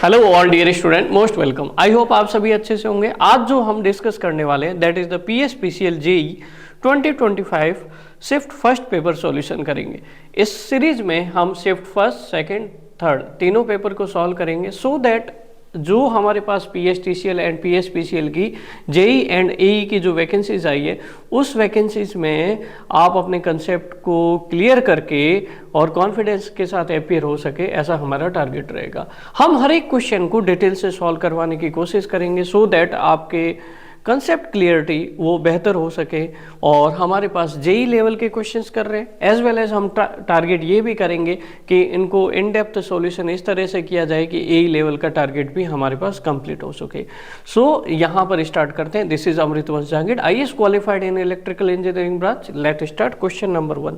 Hello all dear student, most welcome. I hope आप सभी अच्छे से होंगे। आज जो हम डिस्कस करने वाले हैं that is the PSPCL JEE 2025 shift first paper solution करेंगे। इस सीरीज में हम शिफ्ट फर्स्ट, सेकंड, थर्ड तीनों पेपर को सॉल्व करेंगे सो दैट जो हमारे पास PSTCL एंड PSPCL की JEE एंड AE की जो वैकेंसीज आई है उस वैकेंसीज में आप अपने कंसेप्ट को क्लियर करके और कॉन्फिडेंस के साथ अपीयर हो सके, ऐसा हमारा टारगेट रहेगा। हम हर एक क्वेश्चन को डिटेल से सॉल्व करवाने की कोशिश करेंगे सो दैट आपके कंसेप्ट क्लियरिटी वो बेहतर हो सके। और हमारे पास JEE लेवल के क्वेश्चंस कर रहे हैं एज वेल एज हम टारगेट ये भी करेंगे कि इनको इन डेप्थ सॉल्यूशन इस तरह से किया जाए कि AE लेवल का टारगेट भी हमारे पास कंप्लीट हो सके। सो यहाँ पर स्टार्ट करते हैं। दिस इज अमृत वंश Jahangir, IAS qualified in electrical engineering branch. Let start question number 1।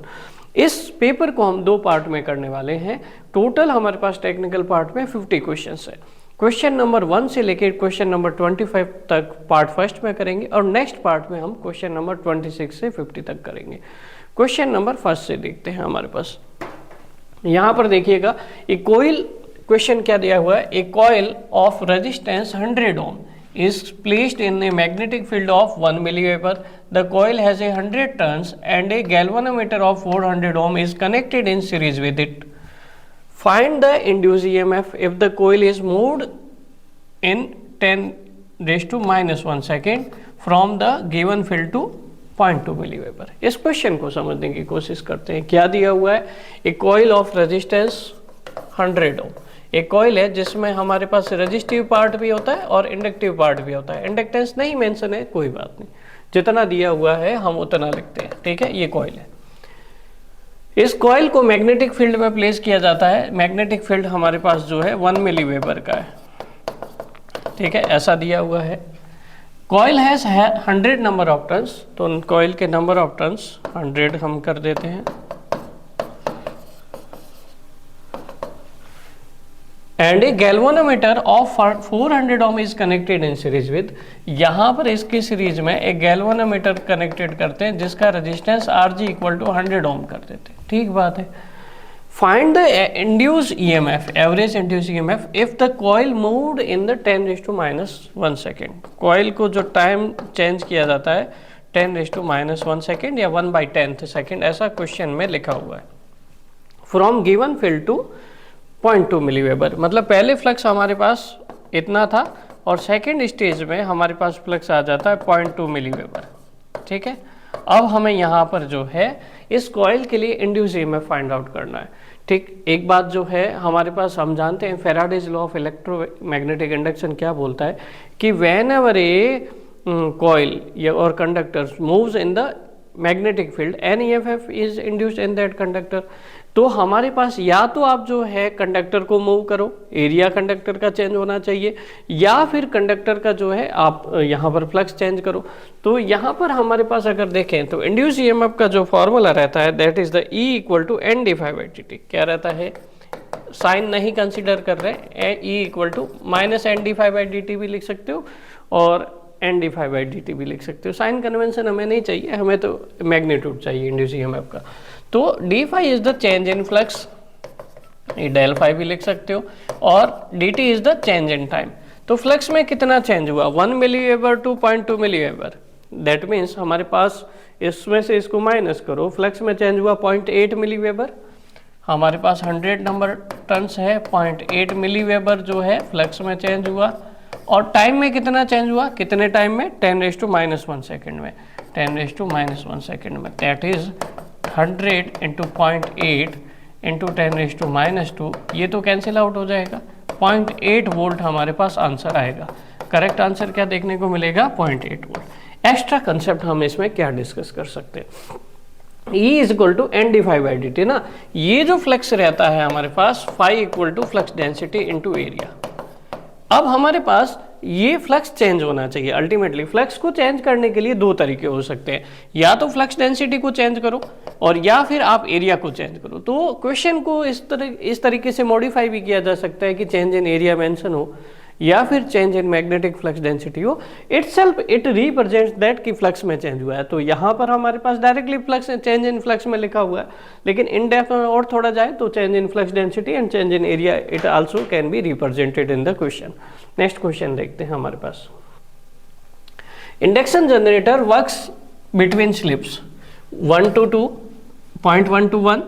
इस पेपर को हम दो पार्ट में करने वाले हैं। टोटल हमारे पास टेक्निकल पार्ट में 50 क्वेश्चन है। क्वेश्चन नंबर 1 से लेकर क्वेश्चन नंबर 25 तक पार्ट फर्स्ट में करेंगे और नेक्स्ट पार्ट में हम क्वेश्चन नंबर 26 से 50 तक करेंगे। क्वेश्चन नंबर फर्स्ट से देखते हैं। हमारे पास यहाँ पर देखिएगा एक कोयल, क्वेश्चन क्या दिया हुआ है, a coil of resistance 100 ohm is placed in a magnetic field of 1 milliweber. The coil has 100 turns and a galvanometer of 400 ohm is connected in series with it. Find the induced EMF if the coil is moved in 10 raised to -1 second from the given field to 0.2 milliweber. इस question को समझने की कोशिश करते हैं। क्या दिया हुआ है, एक कॉइल ऑफ रेजिस्टेंस 100 ओम। एक कॉइल है जिसमें हमारे पास रेजिस्टिव पार्ट भी होता है और इंडक्टिव पार्ट भी होता है। इंडक्टेंस नहीं मेंशन है, कोई बात नहीं, जितना दिया हुआ है हम उतना लिखते हैं, ठीक है। ये कॉइल है, इस कॉइल को मैग्नेटिक फील्ड में प्लेस किया जाता है। मैग्नेटिक फील्ड हमारे पास जो है 1 मिलीवेबर का है, ठीक है, ऐसा दिया हुआ है। Coil has 100 number of turns, तो कॉइल के नंबर ऑफ टर्न्स 100 हम कर देते हैं। And a galvanometer of 400 ohm is connected in series with. यहाँ पर इसकी सीरीज में एक गैल्वेनोमीटर कनेक्टेड करते हैं जिसका रेजिस्टेंस RG इक्वल टू 100 ओम कर देते हैं, ठीक बात है। Find the induce EMF, average induce EMF if the coil moved in the 10⁻⁻1 second. Coil को जो टाइम चेंज किया जाता है 10⁻⁻1 सेकेंड या 1/10 सेकेंड, ऐसा क्वेश्चन में लिखा हुआ है। From given field to 0.2 milliweber, मतलब पहले फ्लक्स हमारे पास इतना था और सेकेंड स्टेज में हमारे पास फ्लक्स आ जाता है 0.2 मिलीवेबर, ठीक है। अब हमें यहाँ पर जो है इस कॉइल के लिए इंड्यूस EMF फाइंड आउट करना है, ठीक। एक बात जो है हमारे पास, हम जानते हैं Faraday's law of electromagnetic induction क्या बोलता है कि व्हेन एवर ए कॉइल और conductor moves in the magnetic field an EMF is induced in that conductor. तो हमारे पास या तो आप जो है कंडक्टर को मूव करो, एरिया कंडक्टर का चेंज होना चाहिए, या फिर कंडक्टर का जो है आप यहाँ पर फ्लक्स चेंज करो। तो यहाँ पर हमारे पास अगर देखें तो इंड्यूस EMF का जो फॉर्मूला रहता है that is the E equal to NdΦ/dt। क्या रहता है, साइन नहीं कंसिडर कर रहे, E इक्वल टू -NdΦ/dt भी लिख सकते हो और NdΦ/dt भी लिख सकते हो। साइन कन्वेंशन हमें नहीं चाहिए, हमें तो मैग्नीट्यूड चाहिए इंड्यूस EMF का। तो dφ is the change in flux, del phi भी लिख सकते हो, और dt is the change in time. तो फ्लक्स में कितना चेंज हुआ, 1 milliweber to 0.2 milliweber. That means हमारे पास इसमें से इसको माइनस करो, फ्लक्स में चेंज हुआ 0.8 मिलीवेबर। हमारे पास 100 नंबर टर्न्स है, 0.8 मिलीवेबर जो है फ्लक्स में चेंज हुआ। और टाइम में कितना चेंज हुआ, कितने टाइम में, 10⁻⁻1 सेकेंड में, 10⁻⁻1 सेकेंड में। दैट इज 100 इंटू 0.8 इंटू 10⁻², ये तो कैंसिल आउट हो जाएगा। 0.8 वोल्ट हमारे पास आंसर आएगा। करेक्ट आंसर क्या देखने को मिलेगा, 0.8 वोल्ट। एक्स्ट्रा कंसेप्ट हम इसमें क्या डिस्कस कर सकते हैं, E is equal to NdΦ/dt ना। ये जो फ्लक्स रहता है हमारे पास, φ equal to flux density into area. अब हमारे पास ये फ्लक्स चेंज होना चाहिए। अल्टीमेटली फ्लक्स को चेंज करने के लिए दो तरीके हो सकते हैं, या तो फ्लक्स डेंसिटी को चेंज करो और या फिर आप एरिया को चेंज करो। तो क्वेश्चन को इस तरीके से मॉडिफाई भी किया जा सकता है कि चेंज इन एरिया मेंशन हो, या फिर change in magnetic flux density हो, इटसेल्फ इट रिप्रेजेंट्स दैट कि फ्लक्स में चेंज हुआ है। तो यहाँ पर हमारे पास directly flux change in flux में लिखा हुआ है, लेकिन इन डेप्थ में और थोड़ा जाए तो change in flux density and change in area it also can be represented in the question. Next question देखते हैं हमारे पास। Induction generator works between slips 1 to 2, 0.1 to 1,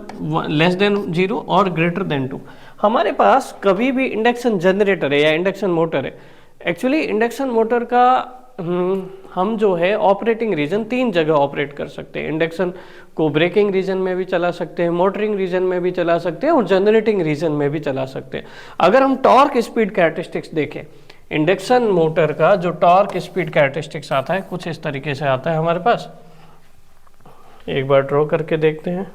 less than 0 और ग्रेटर देन 2। हमारे पास कभी भी इंडक्शन जनरेटर है या इंडक्शन मोटर है, एक्चुअली इंडक्शन मोटर का हम जो है ऑपरेटिंग रीजन 3 जगह ऑपरेट कर सकते हैं। इंडक्शन को ब्रेकिंग रीजन में भी चला सकते हैं, मोटरिंग रीजन में भी चला सकते हैं और जनरेटिंग रीजन में भी चला सकते हैं। अगर हम टॉर्क स्पीड कैरेक्टरिस्टिक्स देखें, इंडक्शन मोटर का जो टॉर्क स्पीड कैरेक्टरिस्टिक्स आता है कुछ इस तरीके से आता है हमारे पास। एक बार ड्रॉ करके देखते हैं।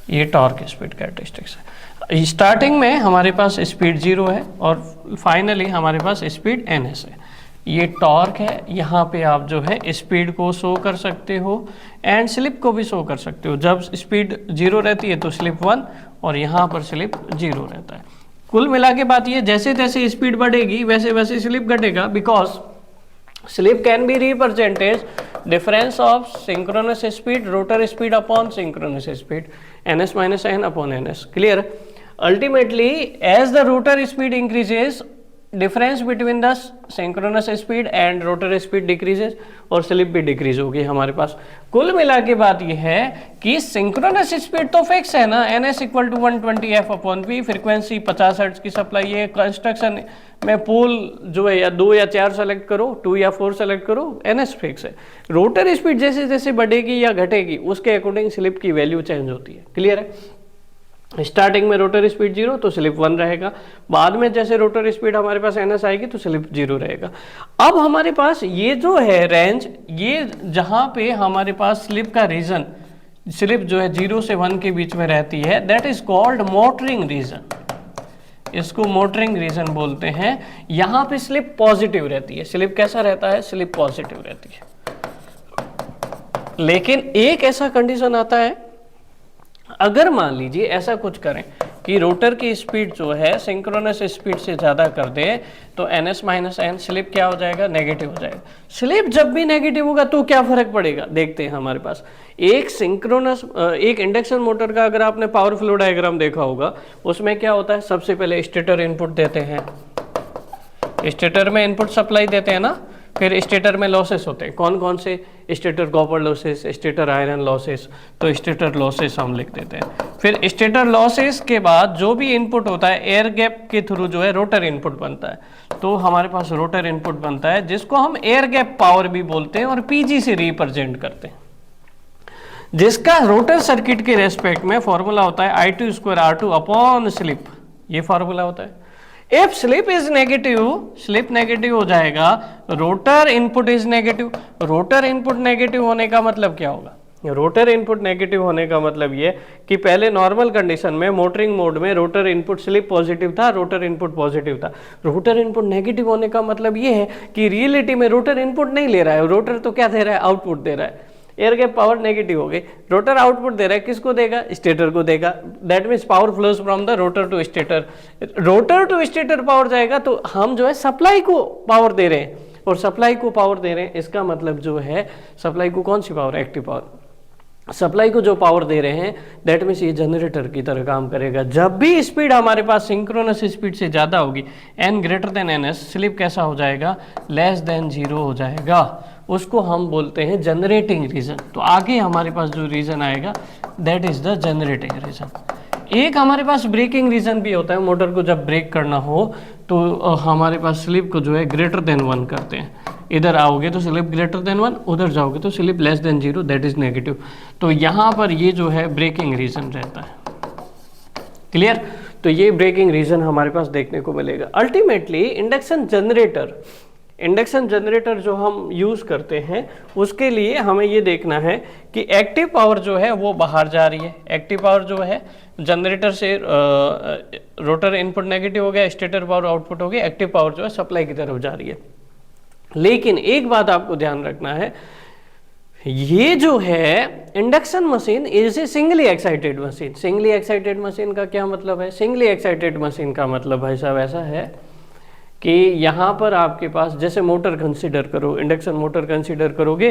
ये टॉर्क स्पीड कैरेक्टरिस्टिक्स है। स्टार्टिंग में हमारे पास स्पीड 0 है और फाइनली हमारे पास स्पीड ns है। ये टॉर्क है, यहाँ पे आप जो है स्पीड को शो कर सकते हो एंड स्लिप को भी शो कर सकते हो। जब स्पीड 0 रहती है तो स्लिप 1 और यहाँ पर स्लिप 0 रहता है। कुल मिला के बात ये, जैसे जैसे स्पीड बढ़ेगी वैसे वैसे स्लिप घटेगा, बिकॉज slip can be represented difference of synchronous speed rotor speed upon synchronous speed ns minus n upon ns। Clear? Ultimately as the rotor speed increases, difference between the synchronous speed and rotor speed decreases और slip भी decrease होगी हमारे पास। कुल मिला के बात यह है कि सिंक्रोनस स्पीड तो फिक्स है ना, ns equal to 120 f upon p, frequency 50 hertz की सप्लाई है। कंस्ट्रक्शन में पोल जो है या 2 या 4 सेलेक्ट करो, 2 या 4 सेलेक्ट करो, ns फिक्स है। रोटर स्पीड जैसे जैसे बढ़ेगी या घटेगी उसके अकॉर्डिंग स्लिप की वैल्यू चेंज होती है। क्लियर है? स्टार्टिंग में रोटर स्पीड 0 तो स्लिप 1 रहेगा, बाद में जैसे रोटर स्पीड हमारे पास ns आएगी तो स्लिप 0 रहेगा। अब हमारे पास ये जो है रेंज, ये जहां पे हमारे पास स्लिप का रीजन, स्लिप जो है 0 से 1 के बीच में रहती है, that is called motoring region. इसको मोटरिंग रीजन बोलते हैं। यहां पे स्लिप पॉजिटिव रहती है। स्लिप कैसा रहता है? स्लिप पॉजिटिव रहती है। लेकिन एक ऐसा कंडीशन आता है, अगर मान लीजिए ऐसा कुछ करें कि रोटर की स्पीड जो है सिंक्रोनस स्पीड से ज़्यादा कर दे तो ns माइनस n स्लिप क्या हो जाएगा? नेगेटिव हो जाएगा। स्लिप जब भी नेगेटिव होगा तो क्या फर्क पड़ेगा? देखते हैं हमारे पास एक इंडक्शन मोटर का अगर आपने पावर फ्लो डायग्राम देखा होगा, उसमें क्या होता है? सबसे पहले स्टेटर इनपुट देते हैं, स्टेटर में इनपुट सप्लाई देते हैं ना, फिर स्टेटर में लॉसेस होते हैं। कौन कौन से? Stator copper losses, stator iron losses, तो स्टेटर लॉसेस हम लिख देते हैं। फिर स्टेटर लॉसेस के बाद जो भी इनपुट होता है एयर गैप के थ्रू जो है रोटर इनपुट बनता है। तो हमारे पास रोटर इनपुट बनता है जिसको हम एयर गैप पावर भी बोलते हैं और पीजी से रिप्रेजेंट करते हैं, जिसका रोटर सर्किट के रेस्पेक्ट में फॉर्मूला होता है I2 square R2 upon slip. ये फॉर्मूला होता है। If slip is negative, slip negative हो जाएगा, rotor input is negative. Rotor input negative होने का मतलब क्या होगा? रोटर इनपुट नेगेटिव होने का मतलब ये कि पहले नॉर्मल कंडीशन में मोटरिंग मोड में रोटर इनपुट स्लिप पॉजिटिव था, रोटर इनपुट पॉजिटिव था। रोटर इनपुट नेगेटिव होने का मतलब ये है कि रियलिटी में रोटर इनपुट नहीं ले रहा है, रोटर तो क्या दे रहा है? आउटपुट दे रहा है। एयर गैप पावर नेगेटिव हो गई, रोटर आउटपुट दे रहा है, किसको देगा? स्टेटर को देगा। That means power flows from the rotor to stator. Rotor to stator power जाएगा तो हम जो है सप्लाई को पावर दे रहे हैं, और सप्लाई को पावर दे रहे हैं, इसका मतलब जो है सप्लाई को कौन सी पावर? Active power. सप्लाई को जो पावर दे रहे हैं दैट मीन्स ये जनरेटर की तरह काम करेगा। जब भी स्पीड हमारे पास सिंक्रोनस स्पीड से ज़्यादा होगी, n greater than ns, slip कैसा हो जाएगा? लेस देन 0 हो जाएगा। उसको हम बोलते हैं जनरेटिंग रीजन। तो आगे हमारे पास जो रीजन आएगा that is the generating region. एक हमारे पास ब्रेकिंग रीजन भी होता है। मोटर को जब ब्रेक करना हो तो हमारे पास स्लिप को जो है ग्रेटर देन 1 करते हैं। इधर आओगे तो स्लिप ग्रेटर देन 1, उधर जाओगे तो slip less than 0, that is negative. तो यहाँ पर ये जो है ब्रेकिंग रीजन रहता है। क्लियर? तो ये ब्रेकिंग रीजन हमारे पास देखने को मिलेगा। अल्टीमेटली इंडक्शन जनरेटर जो हम यूज़ करते हैं उसके लिए हमें ये देखना है कि एक्टिव पावर जो है वो बाहर जा रही है। एक्टिव पावर जो है जनरेटर से रोटर इनपुट नेगेटिव हो गया, स्टेटर पावर आउटपुट हो गया, एक्टिव पावर जो है सप्लाई की तरफ जा रही है। लेकिन एक बात आपको ध्यान रखना है, ये जो है induction machine is a singly excited machine. Singly excited machine का क्या मतलब है? सिंगली एक्साइटेड मशीन का मतलब भाई साहब ऐसा है कि यहाँ पर आपके पास जैसे मोटर कंसीडर करो, इंडक्शन मोटर कंसीडर करोगे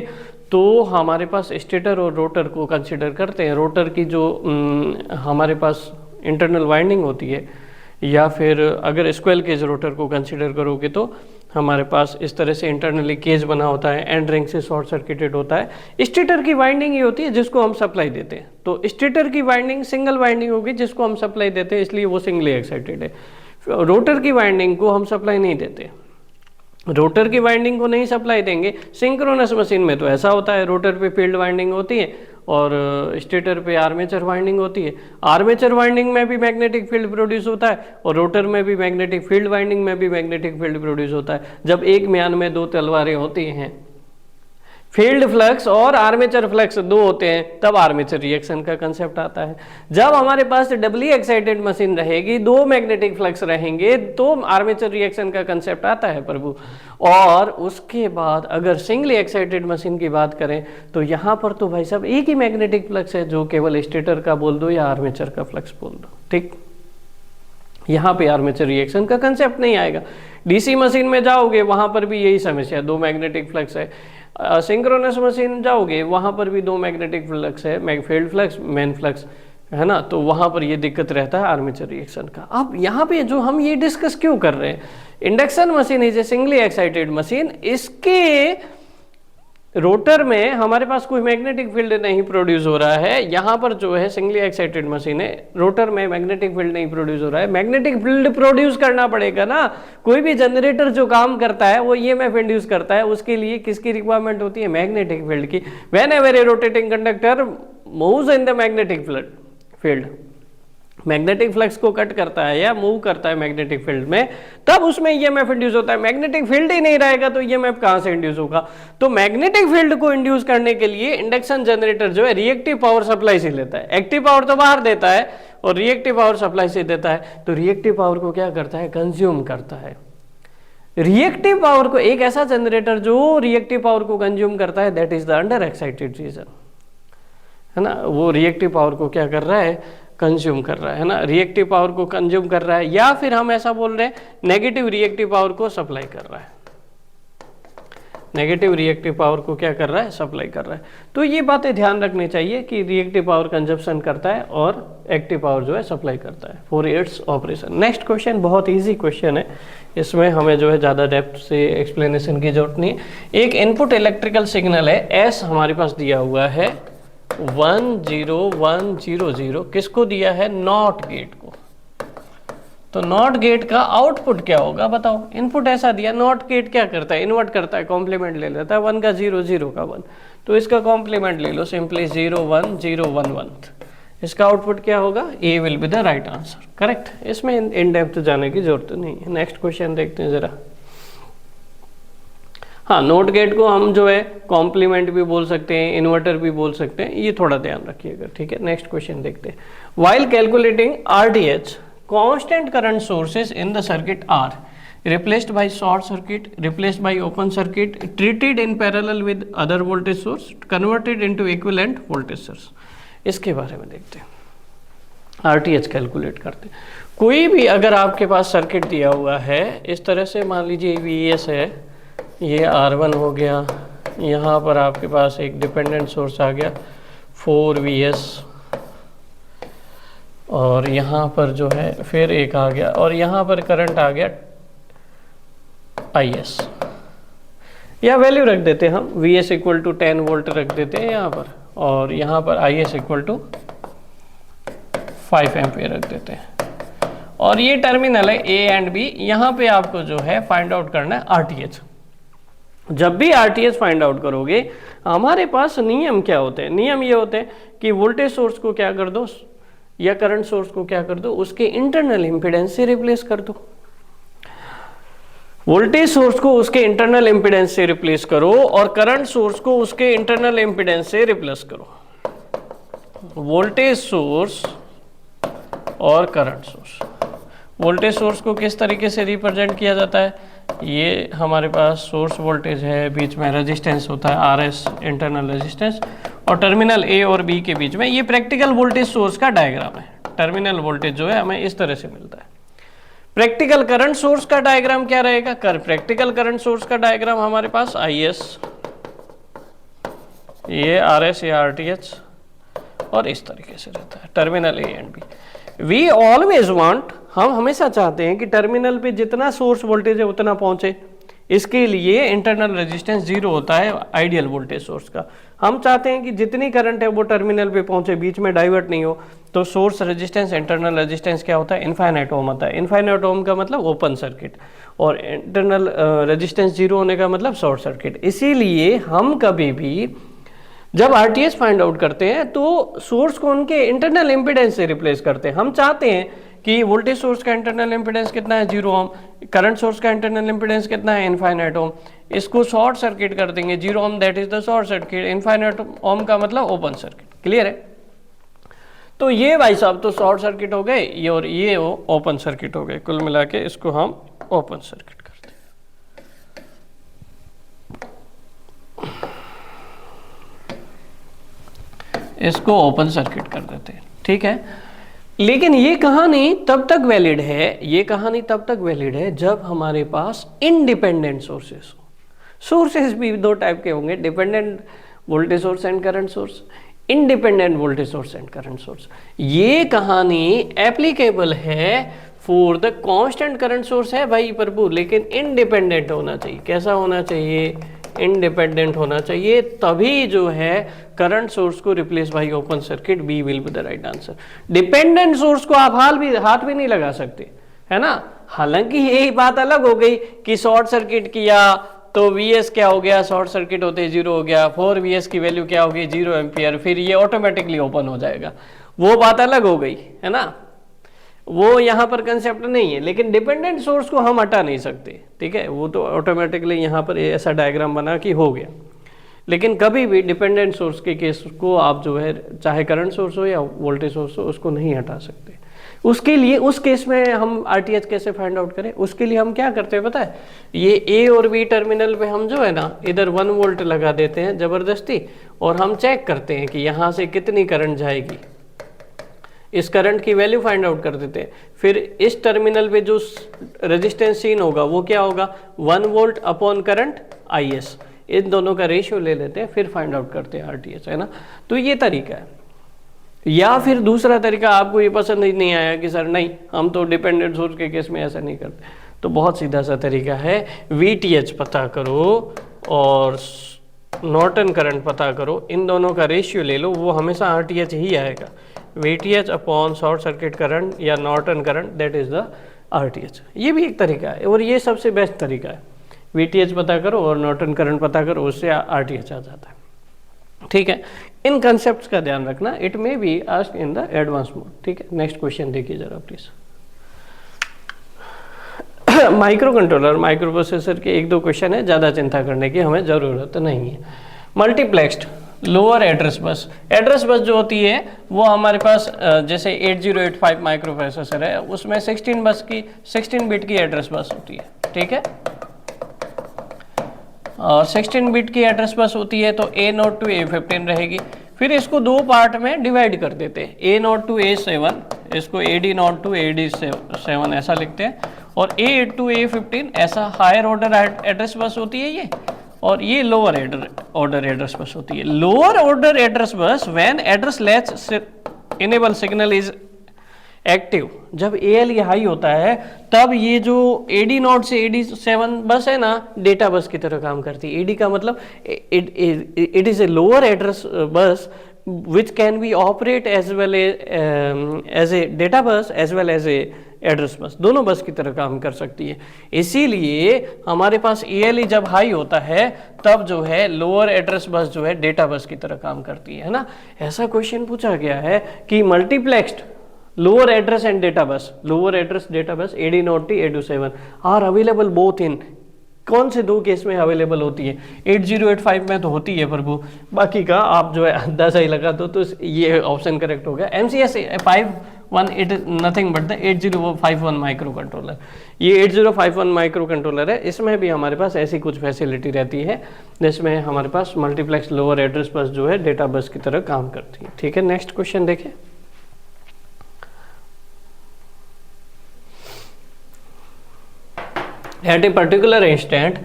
तो हमारे पास स्टेटर और रोटर को कंसीडर करते हैं। रोटर की जो हमारे पास इंटरनल वाइंडिंग होती है, या फिर अगर स्क्वेल केज रोटर को कंसीडर करोगे तो हमारे पास इस तरह से इंटरनली केज बना होता है, एंड रिंग से शॉर्ट सर्किटेड होता है। स्टेटर की वाइंडिंग ये होती है जिसको हम सप्लाई देते हैं, तो स्टेटर की वाइंडिंग सिंगल वाइंडिंग होगी जिसको हम सप्लाई देते हैं, इसलिए वो सिंगली एक्साइटेड है। रोटर की वाइंडिंग को हम सप्लाई नहीं देते, रोटर की वाइंडिंग को नहीं सप्लाई देंगे। सिंक्रोनस मशीन में तो ऐसा होता है, रोटर पे फील्ड वाइंडिंग होती है और स्टेटर पे आर्मेचर वाइंडिंग होती है। आर्मेचर वाइंडिंग में भी मैग्नेटिक फील्ड प्रोड्यूस होता है और रोटर में भी मैग्नेटिक फील्ड वाइंडिंग में भी मैग्नेटिक फील्ड प्रोड्यूस होता है। जब एक म्यान में दो तलवारें होती हैं, फील्ड फ्लक्स और आर्मेचर फ्लक्स दो होते हैं, तब आर्मेचर रिएक्शन का कंसेप्ट आता है। जब हमारे पास डबली एक्साइटेड मशीन रहेगी, दो मैग्नेटिक फ्लक्स रहेंगे, तो आर्मेचर रिएक्शन का कंसेप्ट आता है प्रभु। और उसके बाद अगर सिंगली एक्साइटेड मशीन की बात करें तो यहाँ पर तो भाई साहब एक ही मैग्नेटिक फ्लक्स है, जो केवल स्टेटर का बोल दो या आर्मेचर का फ्लक्स बोल दो, ठीक। यहाँ पे आर्मेचर रिएक्शन का कंसेप्ट नहीं आएगा। डीसी मशीन में जाओगे वहां पर भी यही समस्या, दो मैग्नेटिक फ्लक्स है। सिंक्रोनस मशीन जाओगे वहां पर भी दो मैग्नेटिक फ्लक्स है, फील्ड फ्लक्स, मेन फ्लक्स, है ना, तो वहां पर ये दिक्कत रहता है आर्मेचर रिएक्शन का। अब यहाँ पे जो हम ये डिस्कस क्यों कर रहे हैं, induction machine is a singly excited machine, इसके रोटर में हमारे पास कोई मैग्नेटिक फील्ड नहीं प्रोड्यूस हो रहा है। यहाँ पर जो है सिंगली एक्साइटेड मशीन है, रोटर में मैग्नेटिक फील्ड नहीं प्रोड्यूस हो रहा है। मैग्नेटिक फील्ड प्रोड्यूस करना पड़ेगा ना, कोई भी जनरेटर जो काम करता है वो ईएमएफ इंड्यूस करता है, उसके लिए किसकी रिक्वायरमेंट होती है? मैग्नेटिक फील्ड की। Whenever A rotating conductor moves in the magnetic field, magnetic flux को कट करता है या मूव करता है मैग्नेटिक फील्ड में, तब उसमें ईएमएफ इंड्यूस होता है। मैग्नेटिक फील्ड ही नहीं रहेगा तो ईएमएफ कहां से इंड्यूस होगा? तो मैग्नेटिक फील्ड को इंड्यूस करने के लिए इंडक्शन जनरेटर जो है रिएक्टिव पावर सप्लाई से लेता है। एक्टिव पावर तो बाहर देता है और रिएक्टिव पावर सप्लाई से देता है। तो रिएक्टिव पावर को क्या करता है? कंज्यूम करता है। रिएक्टिव पावर को, एक ऐसा जनरेटर जो रिएक्टिव पावर को कंज्यूम करता है, that is the under excited region, है ना। वो रिएक्टिव पावर को क्या कर रहा है? कंज्यूम कर रहा है ना, रिएक्टिव पावर को कंज्यूम कर रहा है, या फिर हम ऐसा बोल रहे हैं नेगेटिव रिएक्टिव पावर को सप्लाई कर रहा है। नेगेटिव रिएक्टिव पावर को क्या कर रहा है? सप्लाई कर रहा है। तो ये बातें ध्यान रखनी चाहिए कि रिएक्टिव पावर कंजप्शन करता है और एक्टिव पावर जो है सप्लाई करता है for its operation. Next question बहुत ईजी क्वेश्चन है, इसमें हमें जो है ज़्यादा डेप्थ से एक्सप्लेनेशन की जरूरत नहीं है। एक इनपुट इलेक्ट्रिकल सिग्नल है, एस हमारे पास दिया हुआ है 10100, किसको दिया है? नॉट गेट को। तो नॉट गेट का आउटपुट क्या होगा बताओ? इनपुट ऐसा दिया, नॉट गेट क्या करता है? इन्वर्ट करता है, कॉम्प्लीमेंट ले लेता है, 1 का 0, 0 का 1, तो इसका कॉम्प्लीमेंट ले लो सिंपली 0 1 0 1 1। इसका आउटपुट क्या होगा? A will be the right answer, correct. इसमें इन डेप्थ जाने की जरूरत नहीं है। नेक्स्ट क्वेश्चन देखते हैं जरा। हाँ, नोट गेट को हम जो है कॉम्प्लीमेंट भी बोल सकते हैं, इन्वर्टर भी बोल सकते हैं, ये थोड़ा ध्यान रखिएगा, ठीक है। नेक्स्ट क्वेश्चन देखते हैं। While calculating RTH, constant current sources in the circuit are replaced by short circuit, replaced by open circuit, treated in parallel with other voltage source, converted into equivalent voltage source। इसके बारे में देखते हैं। RTH calculate करते हैं। कोई भी अगर आपके पास सर्किट दिया हुआ है इस तरह से, मान लीजिए वीएस है, ये R1 हो गया, यहाँ पर आपके पास एक डिपेंडेंट सोर्स आ गया 4VS, और यहाँ पर जो है फिर एक आ गया, और यहाँ पर करंट आ गया IS, या वैल्यू रख देते हैं हम, VS इक्वल टू 10 वोल्ट रख देते हैं यहाँ पर, और यहाँ पर IS इक्वल टू 5 एम्पियर रख देते हैं। और ये टर्मिनल है A एंड B, यहाँ पे आपको जो है फाइंड आउट करना है RTH। जब भी RTH फाइंड आउट करोगे, हमारे पास नियम क्या होते हैं? नियम ये होते हैं कि वोल्टेज सोर्स को क्या कर दो या करंट सोर्स को क्या कर दो, उसके इंटरनल इम्पीडेंस से रिप्लेस कर दो। वोल्टेज सोर्स को उसके इंटरनल इम्पीडेंस से रिप्लेस करो और करंट सोर्स को उसके इंटरनल इम्पीडेंस से रिप्लेस करो। वोल्टेज सोर्स और करंट सोर्स। वोल्टेज सोर्स को किस तरीके से रिप्रेजेंट किया जाता है? ये हमारे पास सोर्स वोल्टेज है, बीच में रेजिस्टेंस होता है RS इंटरनल रेजिस्टेंस, और टर्मिनल A और B के बीच में ये प्रैक्टिकल वोल्टेज सोर्स का डायग्राम है। टर्मिनल वोल्टेज जो है हमें इस तरह से मिलता है। प्रैक्टिकल करंट सोर्स का डायग्राम क्या रहेगा? प्रैक्टिकल करंट सोर्स का डायग्राम हमारे पास IS, ये RS या RTH और इस तरीके से रहता है, terminal A and B। We always want, हम हमेशा चाहते हैं कि टर्मिनल पे जितना सोर्स वोल्टेज है उतना पहुंचे। इसके लिए इंटरनल रेजिस्टेंस 0 होता है आइडियल वोल्टेज सोर्स का। हम चाहते हैं कि जितनी करंट है वो टर्मिनल पे पहुंचे, बीच में डाइवर्ट नहीं हो। तो सोर्स रेजिस्टेंस, इंटरनल रेजिस्टेंस क्या होता है? इनफाइनाइट ओम होता है। इनफाइनाइट ओम का मतलब ओपन सर्किट, और इंटरनल रेजिस्टेंस 0 होने का मतलब शॉर्ट सर्किट। इसीलिए हम कभी भी जब RTH फाइंड आउट करते हैं तो सोर्स को उनके इंटरनल इम्पीडेंस से रिप्लेस करते हैं। हम चाहते हैं कि वोल्टेज सोर्स का इंटरनल इम्पीडेंस कितना है? 0 ओम। करंट सोर्स का इंटरनल इम्पीडेंस कितना है? Infinite ohm. इसको शॉर्ट सर्किट कर देंगे, 0 ohm that is the short circuit, infinite ohm का मतलब ओपन सर्किट। क्लियर है? तो ये भाई साहब तो शॉर्ट सर्किट हो गए, ये और ये ओपन सर्किट हो गए। कुल मिला के इसको हम ओपन सर्किट करते हैं। इसको ओपन सर्किट कर देते हैं, ठीक है। लेकिन ये कहानी तब तक वैलिड है, ये कहानी तब तक वैलिड है जब हमारे पास इंडिपेंडेंट सोर्सेस हो। सोर्सेस भी दो टाइप के होंगे, dependent voltage source and current source, independent voltage source and current source. ये कहानी एप्लीकेबल है for the constant current source है भाई प्रभु, लेकिन इंडिपेंडेंट होना चाहिए। कैसा होना चाहिए? इंडिपेंडेंट होना चाहिए, तभी जो है करंट सोर्स को replace by open circuit, B will be the right answer. Dependent source को आप हाथ भी नहीं लगा सकते, है ना। हालांकि यही बात अलग हो गई कि शॉर्ट सर्किट किया तो Vs क्या हो गया? शॉर्ट सर्किट होते 0 हो गया। 4 Vs की वैल्यू क्या होगी? 0 एम्पियर। फिर ये ऑटोमेटिकली ओपन हो जाएगा, वो बात अलग हो गई, है ना। वो यहाँ पर कंसेप्ट नहीं है। लेकिन डिपेंडेंट सोर्स को हम हटा नहीं सकते, ठीक है। वो तो ऑटोमेटिकली यहाँ पर ऐसा डायग्राम बना कि हो गया। लेकिन कभी भी डिपेंडेंट सोर्स के केस को आप जो है, चाहे करंट सोर्स हो या वोल्टेज सोर्स हो, उसको नहीं हटा सकते। उसके लिए उस केस में हम RTH कैसे फाइंड आउट करें? उसके लिए हम क्या करते हैं पता है? ये A और B टर्मिनल पे हम जो है ना, इधर 1 वोल्ट लगा देते हैं ज़बरदस्ती, और हम चेक करते हैं कि यहाँ से कितनी करंट जाएगी। इस करंट की वैल्यू फाइंड आउट कर देते हैं। फिर इस टर्मिनल पे जो रेजिस्टेंस सीन होगा वो क्या होगा? 1 वोल्ट अपॉन करंट IS। इन दोनों का रेशियो ले लेते हैं, फिर फाइंड आउट करते हैं RTH, है ना। तो ये तरीका है। या फिर दूसरा तरीका आपको ये पसंद ही नहीं आया कि सर नहीं, हम तो डिपेंडेंट सोर्स के केस में ऐसा नहीं करते, तो बहुत सीधा सा तरीका है, VTH पता करो और नॉर्टन करंट पता करो, इन दोनों का रेशियो ले लो, वो हमेशा RTH ही आएगा। VTH upon short circuit current या Norton current, that is the RTH। ये भी एक तरीका है और ये सबसे बेस्ट तरीका है। VTH पता करो और नॉर्टन करंट पता करो, उससे RTH आ जाता है, ठीक है। इन कंसेप्ट्स का ध्यान रखना, it may be asked in the advance mode, ठीक है। नेक्स्ट क्वेश्चन देखिए जरा please. Micro controller, micro processor के 1-2 क्वेश्चन है, ज़्यादा चिंता करने की हमें ज़रूरत नहीं है। Multiplexed lower address bus, address bus जो होती है वो हमारे पास जैसे 8085 माइक्रो प्रोसेसर है, उसमें 16 बिट की एड्रेस बस होती है, ठीक है। और 16 बिट की एड्रेस बस होती है तो A0 to A15 रहेगी। फिर इसको 2 पार्ट में डिवाइड कर देते हैं, A0 to A7, इसको AD0 to AD7 ऐसा लिखते हैं, और A8 to A15 ऐसा हायर ऑर्डर एड्रेस बस होती है ये, और ये लोअर ऑर्डर एड्रेस बस होती है। Lower order address bus when address latch enable signal is active, जब ALE हाई होता है तब ये जो AD0 से AD7 बस है ना, डेटा बस की तरह काम करती है। AD का मतलब it is a lower address bus which can be operate as well as a data bus as well as a address bus, दोनों बस की तरह काम कर सकती है। इसीलिए हमारे पास ALE जब हाई होता है तब जो है लोअर एड्रेस बस जो है डेटा बस की तरह काम करती है ना। ऐसा क्वेश्चन पूछा गया है कि multiplexed lower address and data bus, lower address data bus AD0 to AD7 are available both in, कौन से 2 केस में अवेलेबल होती है? 8085 में तो होती है प्रभु, बाकी का आप जो है अंदाजा ही लगा दो, तो ये ऑप्शन करेक्ट हो गया। MCS 5 1, it is nothing but the 8051 micro controller. ये 8051 माइक्रो कंट्रोलर है, इसमें भी हमारे पास ऐसी कुछ फैसिलिटी रहती है जिसमें हमारे पास मल्टीप्लेक्स लोअर एड्रेस बस जो है डेटा बस की तरह काम करती है। ठीक है, नेक्स्ट क्वेश्चन देखें। At a particular instant,